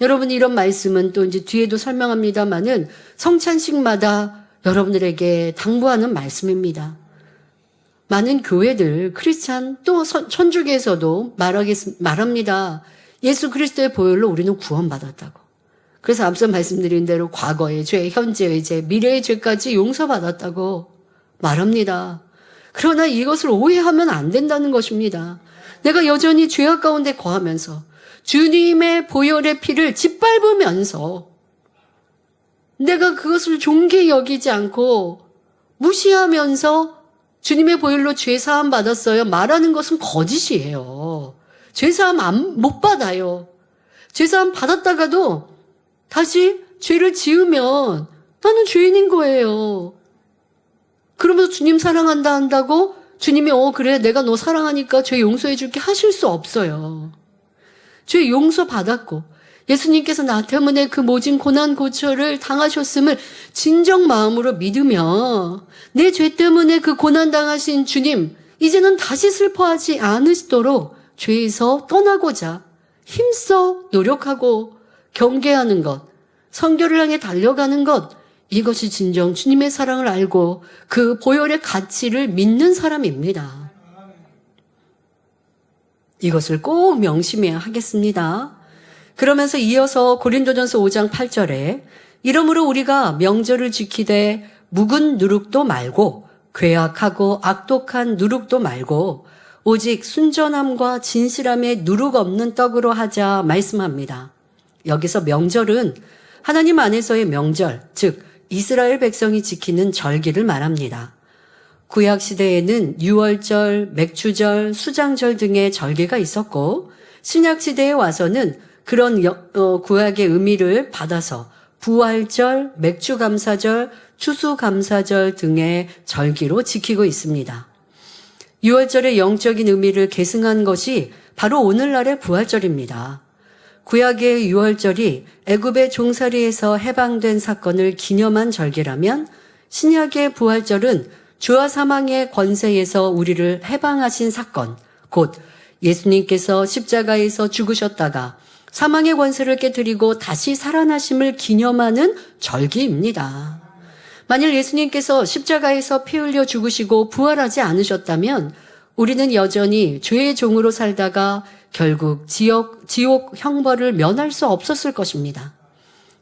여러분 이런 말씀은 또 이제 뒤에도 설명합니다만은 성찬식마다 여러분들에게 당부하는 말씀입니다. 많은 교회들, 크리스찬 또 천주교에서도 말합니다. 예수 그리스도의 보혈로 우리는 구원받았다고. 그래서 앞서 말씀드린 대로 과거의 죄, 현재의 죄, 미래의 죄까지 용서받았다고 말합니다. 그러나 이것을 오해하면 안 된다는 것입니다. 내가 여전히 죄악 가운데 거하면서 주님의 보혈의 피를 짓밟으면서 내가 그것을 존귀히 여기지 않고 무시하면서 주님의 보혈로 죄사함 받았어요 말하는 것은 거짓이에요. 죄사함 못 받아요. 죄사함 받았다가도 다시 죄를 지으면 나는 죄인인 거예요. 그러면서 주님 사랑한다 한다고 주님이 그래 내가 너 사랑하니까 죄 용서해 줄게 하실 수 없어요. 죄 용서 받았고 예수님께서 나 때문에 그 모진 고난 고초를 당하셨음을 진정 마음으로 믿으며 내 죄 때문에 그 고난 당하신 주님 이제는 다시 슬퍼하지 않으시도록 죄에서 떠나고자 힘써 노력하고 경계하는 것, 성결을 향해 달려가는 것, 이것이 진정 주님의 사랑을 알고 그 보혈의 가치를 믿는 사람입니다. 이것을 꼭 명심해야 하겠습니다. 그러면서 이어서 고린도전서 5장 8절에 이러므로 우리가 명절을 지키되 묵은 누룩도 말고 괴악하고 악독한 누룩도 말고 오직 순전함과 진실함에 누룩 없는 떡으로 하자 말씀합니다. 여기서 명절은 하나님 안에서의 명절, 즉 이스라엘 백성이 지키는 절기를 말합니다. 구약 시대에는 유월절, 맥주절, 수장절 등의 절기가 있었고 신약 시대에 와서는 그런 구약의 의미를 받아서 부활절, 맥주감사절, 추수감사절 등의 절기로 지키고 있습니다. 유월절의 영적인 의미를 계승한 것이 바로 오늘날의 부활절입니다. 구약의 유월절이 애굽의 종살이에서 해방된 사건을 기념한 절기라면 신약의 부활절은 죄와 사망의 권세에서 우리를 해방하신 사건, 곧 예수님께서 십자가에서 죽으셨다가 사망의 권세를 깨뜨리고 다시 살아나심을 기념하는 절기입니다. 만일 예수님께서 십자가에서 피 흘려 죽으시고 부활하지 않으셨다면 우리는 여전히 죄의 종으로 살다가 결국 지옥 형벌을 면할 수 없었을 것입니다.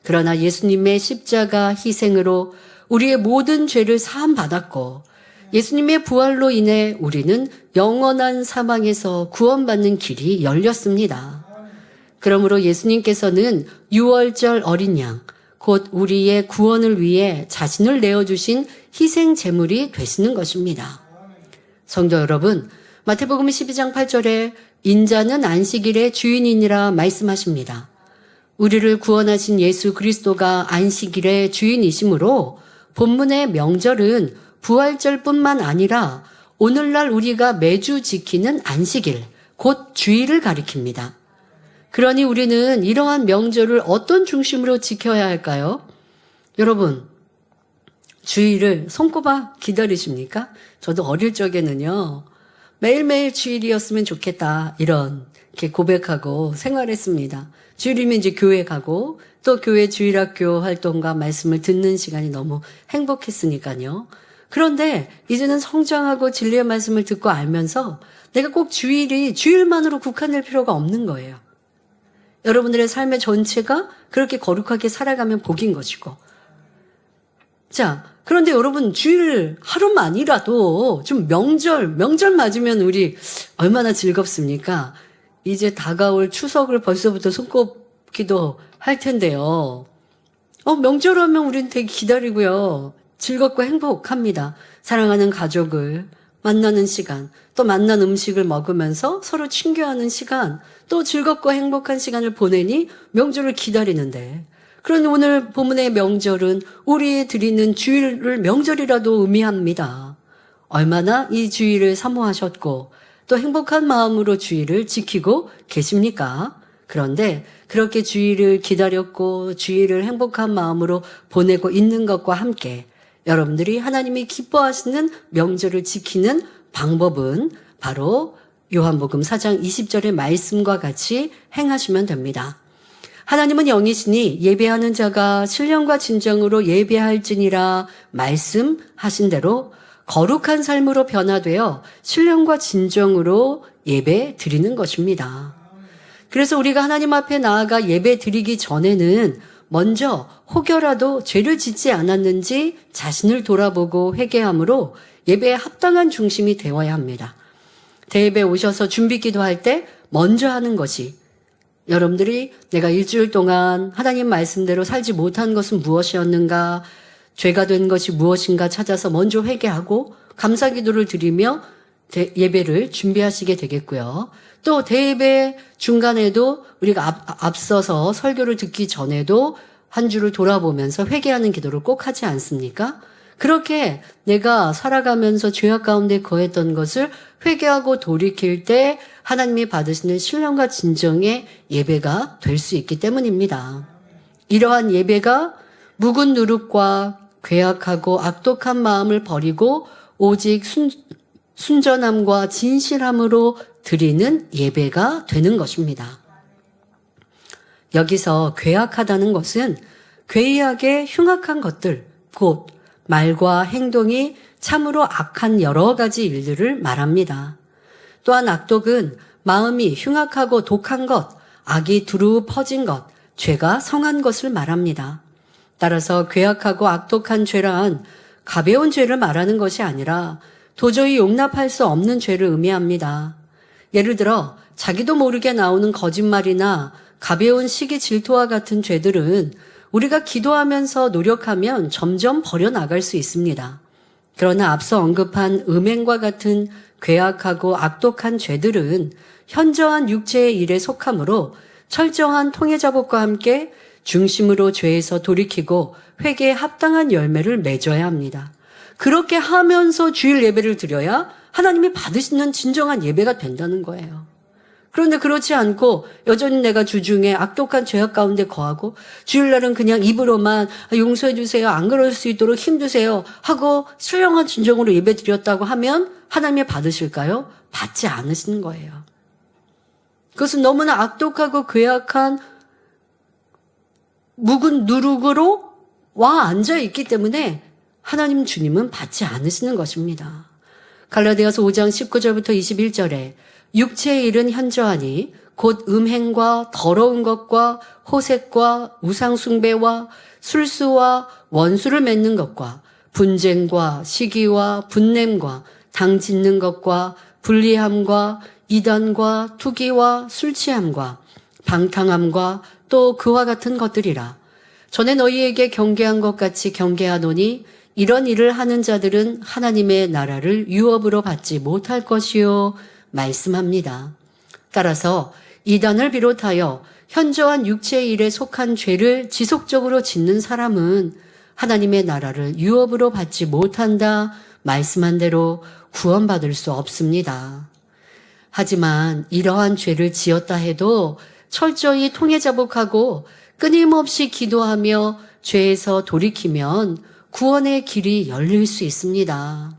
그러나 예수님의 십자가 희생으로 우리의 모든 죄를 사함받았고 예수님의 부활로 인해 우리는 영원한 사망에서 구원받는 길이 열렸습니다. 그러므로 예수님께서는 유월절 어린 양, 곧 우리의 구원을 위해 자신을 내어주신 희생 제물이 되시는 것입니다. 성도 여러분, 마태복음 12장 8절에 인자는 안식일의 주인이니라 말씀하십니다. 우리를 구원하신 예수 그리스도가 안식일의 주인이시므로 본문의 명절은 부활절뿐만 아니라 오늘날 우리가 매주 지키는 안식일, 곧 주일을 가리킵니다. 그러니 우리는 이러한 명절을 어떤 중심으로 지켜야 할까요? 여러분, 주일을 손꼽아 기다리십니까? 저도 어릴 적에는요, 매일매일 주일이었으면 좋겠다, 이렇게 고백하고 생활했습니다. 주일이면 이제 교회 가고, 또 교회 주일학교 활동과 말씀을 듣는 시간이 너무 행복했으니까요. 그런데 이제는 성장하고 진리의 말씀을 듣고 알면서 내가 꼭 주일만으로 국한될 필요가 없는 거예요. 여러분들의 삶의 전체가 그렇게 거룩하게 살아가면 복인 것이고. 자, 그런데 여러분 주일 하루만이라도 좀 명절 맞으면 우리 얼마나 즐겁습니까? 이제 다가올 추석을 벌써부터 손꼽기도 할 텐데요. 명절하면 우리는 되게 기다리고요. 즐겁고 행복합니다. 사랑하는 가족을 만나는 시간, 또 만난 음식을 먹으면서 서로 친교하는 시간, 또 즐겁고 행복한 시간을 보내니 명절을 기다리는데, 그런데 오늘 본문의 명절은 우리 드리는 주일을 명절이라도 의미합니다. 얼마나 이 주일을 사모하셨고 또 행복한 마음으로 주일을 지키고 계십니까? 그런데 그렇게 주일을 기다렸고 주일을 행복한 마음으로 보내고 있는 것과 함께 여러분들이 하나님이 기뻐하시는 명절을 지키는 방법은 바로 요한복음 4장 20절의 말씀과 같이 행하시면 됩니다. 하나님은 영이시니 예배하는 자가 신령과 진정으로 예배할지니라 말씀하신 대로 거룩한 삶으로 변화되어 신령과 진정으로 예배 드리는 것입니다. 그래서 우리가 하나님 앞에 나아가 예배 드리기 전에는 먼저 혹여라도 죄를 짓지 않았는지 자신을 돌아보고 회개함으로 예배에 합당한 중심이 되어야 합니다. 대예배 오셔서 준비 기도할 때 먼저 하는 것이, 여러분들이 내가 일주일 동안 하나님 말씀대로 살지 못한 것은 무엇이었는가, 죄가 된 것이 무엇인가 찾아서 먼저 회개하고 감사 기도를 드리며 예배를 준비하시게 되겠고요. 또 대예배 중간에도 우리가 앞서서 설교를 듣기 전에도 한 주를 돌아보면서 회개하는 기도를 꼭 하지 않습니까? 그렇게 내가 살아가면서 죄악 가운데 거했던 것을 회개하고 돌이킬 때 하나님이 받으시는 신령과 진정의 예배가 될 수 있기 때문입니다. 이러한 예배가 묵은 누룩과 괴악하고 악독한 마음을 버리고 오직 순전함과 진실함으로 드리는 예배가 되는 것입니다. 여기서 괴악하다는 것은 괴이하게 흉악한 것들, 곧 말과 행동이 참으로 악한 여러 가지 일들을 말합니다. 또한 악독은 마음이 흉악하고 독한 것, 악이 두루 퍼진 것, 죄가 성한 것을 말합니다. 따라서 괴악하고 악독한 죄란 가벼운 죄를 말하는 것이 아니라 도저히 용납할 수 없는 죄를 의미합니다. 예를 들어 자기도 모르게 나오는 거짓말이나 가벼운 시기 질투와 같은 죄들은 우리가 기도하면서 노력하면 점점 버려나갈 수 있습니다. 그러나 앞서 언급한 음행과 같은 괴악하고 악독한 죄들은 현저한 육체의 일에 속하므로 철저한 통해자복과 함께 중심으로 죄에서 돌이키고 회개에 합당한 열매를 맺어야 합니다. 그렇게 하면서 주일 예배를 드려야 하나님이 받으시는 진정한 예배가 된다는 거예요. 그런데 그렇지 않고 여전히 내가 주중에 악독한 죄악 가운데 거하고 주일날은 그냥 입으로만 용서해 주세요, 안 그럴 수 있도록 힘주세요 하고 신령한 진정으로 예배 드렸다고 하면 하나님이 받으실까요? 받지 않으시는 거예요. 그것은 너무나 악독하고 괴악한 묵은 누룩으로 와 앉아 있기 때문에 하나님 주님은 받지 않으시는 것입니다. 갈라디아서 5장 19절부터 21절에 육체의 일은 현저하니 곧 음행과 더러운 것과 호색과 우상숭배와 술수와 원수를 맺는 것과 분쟁과 시기와 분냄과 당 짓는 것과 불리함과 이단과 투기와 술취함과 방탕함과 또 그와 같은 것들이라. 전에 너희에게 경계한 것 같이 경계하노니 이런 일을 하는 자들은 하나님의 나라를 유업으로 받지 못할 것이요 말씀합니다. 따라서 이단을 비롯하여 현저한 육체의 일에 속한 죄를 지속적으로 짓는 사람은 하나님의 나라를 유업으로 받지 못한다 말씀한 대로 구원받을 수 없습니다. 하지만 이러한 죄를 지었다 해도 철저히 통회자복하고 끊임없이 기도하며 죄에서 돌이키면 구원의 길이 열릴 수 있습니다.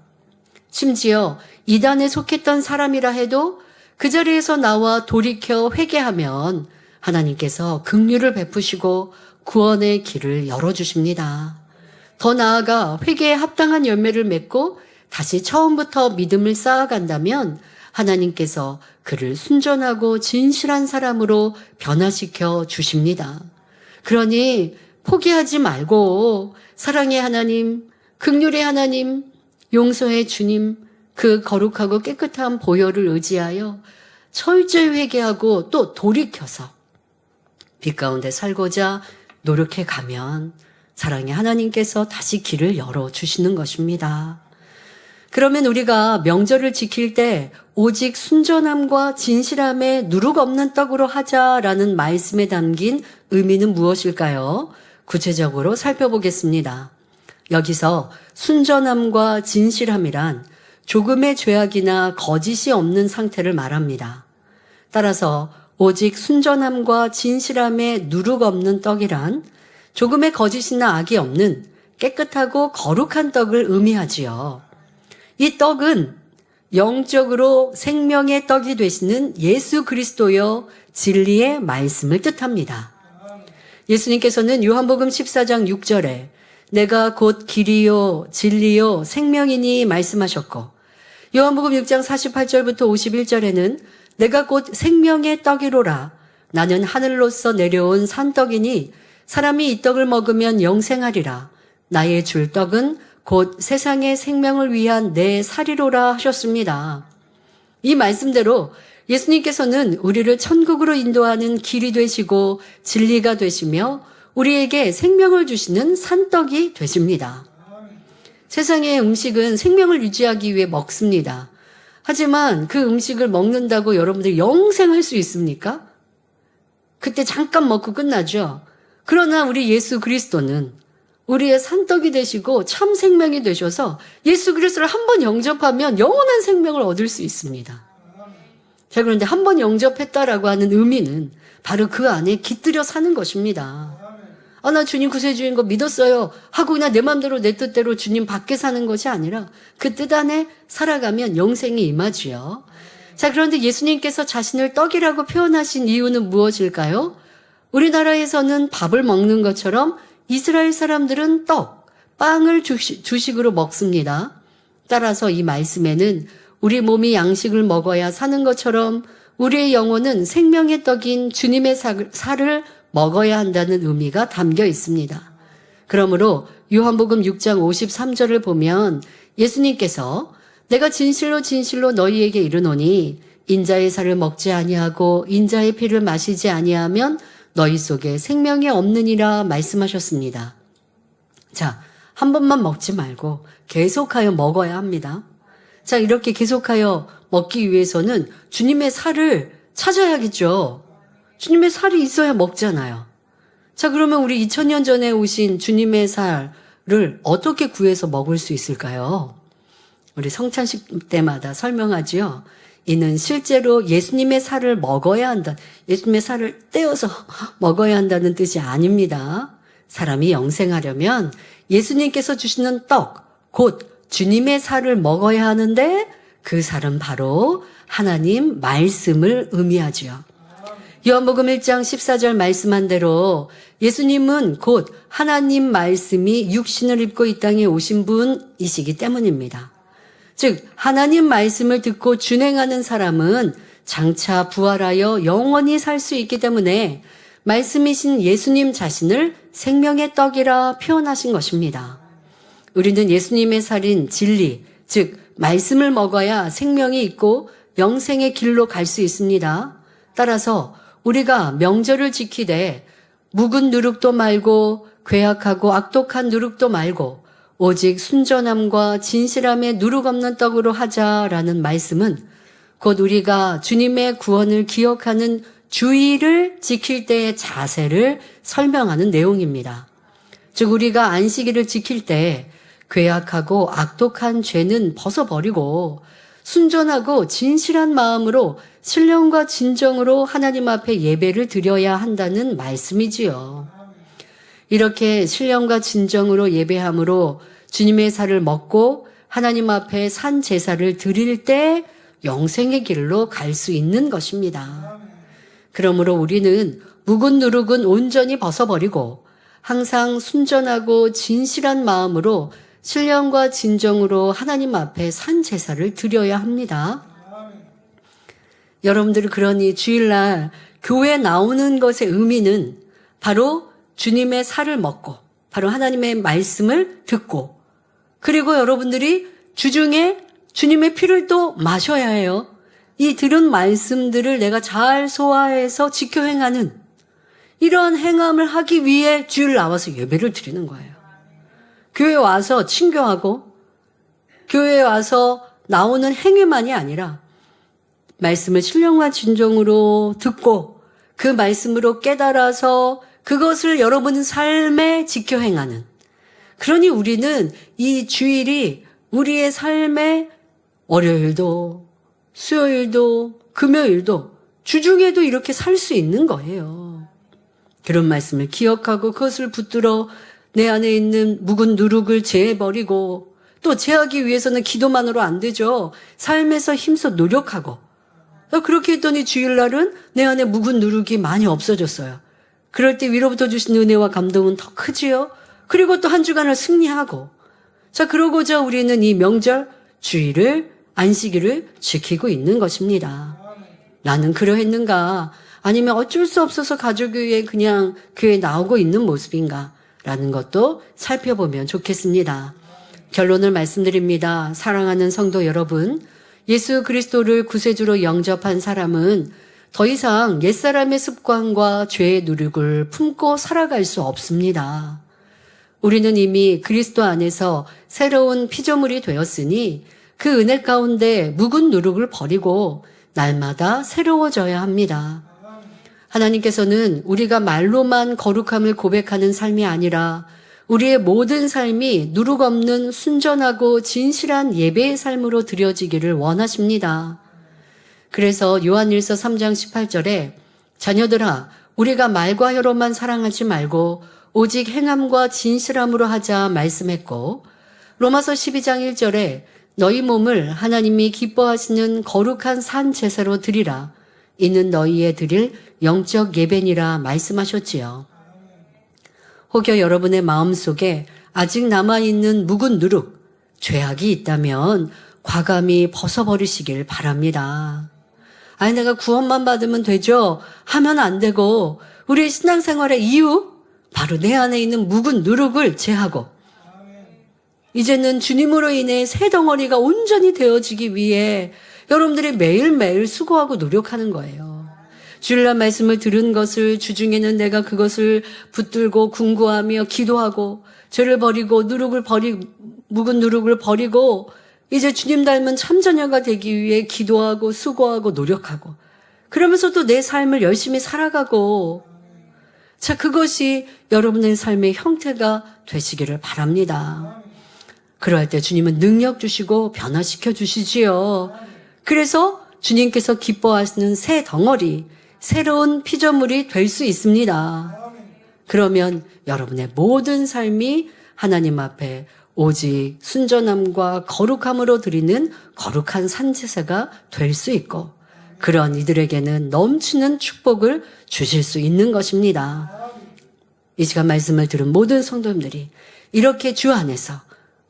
심지어 이단에 속했던 사람이라 해도 그 자리에서 나와 돌이켜 회개하면 하나님께서 긍휼을 베푸시고 구원의 길을 열어주십니다. 더 나아가 회개에 합당한 열매를 맺고 다시 처음부터 믿음을 쌓아간다면 하나님께서 그를 순전하고 진실한 사람으로 변화시켜 주십니다. 그러니 포기하지 말고 사랑의 하나님, 긍휼의 하나님, 용서의 주님, 그 거룩하고 깨끗한 보혈을 의지하여 철저히 회개하고 또 돌이켜서 빛 가운데 살고자 노력해 가면 사랑의 하나님께서 다시 길을 열어주시는 것입니다. 그러면 우리가 명절을 지킬 때 오직 순전함과 진실함에 누룩 없는 떡으로 하자라는 말씀에 담긴 의미는 무엇일까요? 구체적으로 살펴보겠습니다. 여기서 순전함과 진실함이란 조금의 죄악이나 거짓이 없는 상태를 말합니다. 따라서 오직 순전함과 진실함에 누룩 없는 떡이란 조금의 거짓이나 악이 없는 깨끗하고 거룩한 떡을 의미하지요. 이 떡은 영적으로 생명의 떡이 되시는 예수 그리스도여 진리의 말씀을 뜻합니다. 예수님께서는 요한복음 14장 6절에 내가 곧 길이요 진리요 생명이니 말씀하셨고, 요한복음 6장 48절부터 51절에는 내가 곧 생명의 떡이로라, 나는 하늘로서 내려온 산떡이니 사람이 이 떡을 먹으면 영생하리라, 나의 줄 떡은 곧 세상의 생명을 위한 내 살이로라 하셨습니다. 이 말씀대로 예수님께서는 우리를 천국으로 인도하는 길이 되시고 진리가 되시며 우리에게 생명을 주시는 산떡이 되십니다. 세상의 음식은 생명을 유지하기 위해 먹습니다. 하지만 그 음식을 먹는다고 여러분들 영생할 수 있습니까? 그때 잠깐 먹고 끝나죠. 그러나 우리 예수 그리스도는 우리의 산떡이 되시고 참 생명이 되셔서 예수 그리스도를 한 번 영접하면 영원한 생명을 얻을 수 있습니다. 자, 그런데 한 번 영접했다라고 하는 의미는 바로 그 안에 깃들여 사는 것입니다. 아, 나 주님 구세주인 거 믿었어요 하고 그냥 내 마음대로 내 뜻대로 주님 밖에 사는 것이 아니라 그 뜻 안에 살아가면 영생이 임하지요. 자, 그런데 예수님께서 자신을 떡이라고 표현하신 이유는 무엇일까요? 우리나라에서는 밥을 먹는 것처럼 이스라엘 사람들은 떡, 빵을 주식으로 먹습니다. 따라서 이 말씀에는 우리 몸이 양식을 먹어야 사는 것처럼 우리의 영혼은 생명의 떡인 주님의 살을 먹어야 한다는 의미가 담겨 있습니다. 그러므로 요한복음 6장 53절을 보면 예수님께서 내가 진실로 진실로 너희에게 이르노니 인자의 살을 먹지 아니하고 인자의 피를 마시지 아니하면 너희 속에 생명이 없느니라 말씀하셨습니다. 자, 한 번만 먹지 말고 계속하여 먹어야 합니다. 자, 이렇게 계속하여 먹기 위해서는 주님의 살을 찾아야겠죠. 주님의 살이 있어야 먹잖아요. 자, 그러면 우리 2000년 전에 오신 주님의 살을 어떻게 구해서 먹을 수 있을까요? 우리 성찬식 때마다 설명하지요. 이는 실제로 예수님의 살을 먹어야 한다. 예수님의 살을 떼어서 먹어야 한다는 뜻이 아닙니다. 사람이 영생하려면 예수님께서 주시는 떡, 곧 주님의 살을 먹어야 하는데 그 살은 바로 하나님 말씀을 의미하지요. 요한복음 1장 14절 말씀한 대로 예수님은 곧 하나님 말씀이 육신을 입고 이 땅에 오신 분이시기 때문입니다. 즉 하나님 말씀을 듣고 준행하는 사람은 장차 부활하여 영원히 살 수 있기 때문에 말씀이신 예수님 자신을 생명의 떡이라 표현하신 것입니다. 우리는 예수님의 살인 진리, 즉 말씀을 먹어야 생명이 있고 영생의 길로 갈 수 있습니다. 따라서 우리가 명절을 지키되 묵은 누룩도 말고 괴악하고 악독한 누룩도 말고 오직 순전함과 진실함의 누룩 없는 떡으로 하자라는 말씀은 곧 우리가 주님의 구원을 기억하는 주의를 지킬 때의 자세를 설명하는 내용입니다. 즉 우리가 안식일을 지킬 때 괴악하고 악독한 죄는 벗어버리고 순전하고 진실한 마음으로 신령과 진정으로 하나님 앞에 예배를 드려야 한다는 말씀이지요. 이렇게 신령과 진정으로 예배함으로 주님의 살을 먹고 하나님 앞에 산 제사를 드릴 때 영생의 길로 갈 수 있는 것입니다. 그러므로 우리는 묵은 누룩은 온전히 벗어버리고 항상 순전하고 진실한 마음으로 신령과 진정으로 하나님 앞에 산 제사를 드려야 합니다. 여러분들 그러니 주일날 교회 나오는 것의 의미는 바로 주님의 살을 먹고 바로 하나님의 말씀을 듣고 그리고 여러분들이 주중에 주님의 피를 또 마셔야 해요. 이 들은 말씀들을 내가 잘 소화해서 지켜 행하는 이러한 행함을 하기 위해 주일 나와서 예배를 드리는 거예요. 교회 와서 친교하고 교회에 와서 나오는 행위만이 아니라 말씀을 신령과 진정으로 듣고 그 말씀으로 깨달아서 그것을 여러분 삶에 지켜 행하는 그러니 우리는 이 주일이 우리의 삶에 월요일도 수요일도 금요일도 주중에도 이렇게 살 수 있는 거예요. 그런 말씀을 기억하고 그것을 붙들어 내 안에 있는 묵은 누룩을 제해버리고 또 제하기 위해서는 기도만으로 안 되죠. 삶에서 힘써 노력하고 그렇게 했더니 주일날은 내 안에 묵은 누룩이 많이 없어졌어요. 그럴 때 위로부터 주신 은혜와 감동은 더 크지요. 그리고 또 한 주간을 승리하고 자 그러고자 우리는 이 명절 주일을 안식일을 지키고 있는 것입니다. 나는 그러했는가 아니면 어쩔 수 없어서 가족교회에 그냥 교회에 나오고 있는 모습인가 라는 것도 살펴보면 좋겠습니다. 결론을 말씀드립니다. 사랑하는 성도 여러분, 예수 그리스도를 구세주로 영접한 사람은 더 이상 옛사람의 습관과 죄의 누룩을 품고 살아갈 수 없습니다. 우리는 이미 그리스도 안에서 새로운 피조물이 되었으니 그 은혜 가운데 묵은 누룩을 버리고 날마다 새로워져야 합니다. 하나님께서는 우리가 말로만 거룩함을 고백하는 삶이 아니라 우리의 모든 삶이 누룩 없는 순전하고 진실한 예배의 삶으로 드려지기를 원하십니다. 그래서 요한일서 3장 18절에 자녀들아 우리가 말과 혀로만 사랑하지 말고 오직 행함과 진실함으로 하자 말씀했고 로마서 12장 1절에 너희 몸을 하나님이 기뻐하시는 거룩한 산 제사로 드리라. 이는 너희의 드릴 영적 예배니라 말씀하셨지요. 혹여 여러분의 마음속에 아직 남아있는 묵은 누룩, 죄악이 있다면 과감히 벗어버리시길 바랍니다. 아니 내가 구원만 받으면 되죠? 하면 안 되고 우리의 신앙생활의 이유? 바로 내 안에 있는 묵은 누룩을 제하고 이제는 주님으로 인해 새 덩어리가 온전히 되어지기 위해 여러분들이 매일매일 수고하고 노력하는 거예요. 주일날 말씀을 들은 것을 주중에는 내가 그것을 붙들고 궁구하며 기도하고 죄를 버리고 묵은 누룩을 버리고 이제 주님 닮은 참자녀가 되기 위해 기도하고 수고하고 노력하고 그러면서도 내 삶을 열심히 살아가고 자 그것이 여러분의 삶의 형태가 되시기를 바랍니다. 그러할 때 주님은 능력 주시고 변화시켜 주시지요. 그래서 주님께서 기뻐하시는 새 덩어리, 새로운 피조물이 될 수 있습니다. 그러면 여러분의 모든 삶이 하나님 앞에 오직 순전함과 거룩함으로 드리는 거룩한 산제사가 될 수 있고 그런 이들에게는 넘치는 축복을 주실 수 있는 것입니다. 이 시간 말씀을 들은 모든 성도님들이 이렇게 주 안에서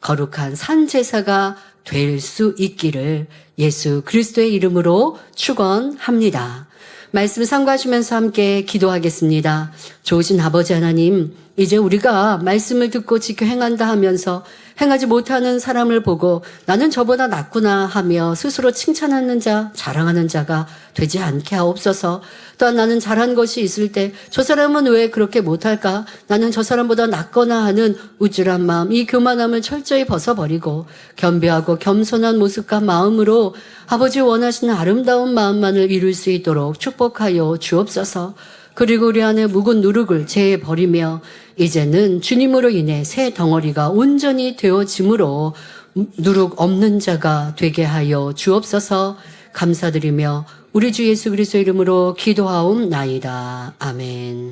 거룩한 산제사가 될 수 있기를 예수 그리스도의 이름으로 축원합니다. 말씀 상고하시면서 함께 기도하겠습니다. 좋으신 아버지 하나님, 이제 우리가 말씀을 듣고 지켜 행한다 하면서 행하지 못하는 사람을 보고 나는 저보다 낫구나 하며 스스로 칭찬하는 자, 자랑하는 자가 되지 않게 하옵소서. 또한 나는 잘한 것이 있을 때 저 사람은 왜 그렇게 못할까? 나는 저 사람보다 낫거나 하는 우쭐한 마음, 이 교만함을 철저히 벗어버리고 겸비하고 겸손한 모습과 마음으로 아버지 원하시는 아름다운 마음만을 이룰 수 있도록 축복하여 주옵소서. 그리고 우리 안에 묵은 누룩을 제버리며 이제는 주님으로 인해 새 덩어리가 온전히 되어짐으로 누룩 없는 자가 되게 하여 주옵소서. 감사드리며 우리 주 예수 그리스도 이름으로 기도하옵나이다. 아멘.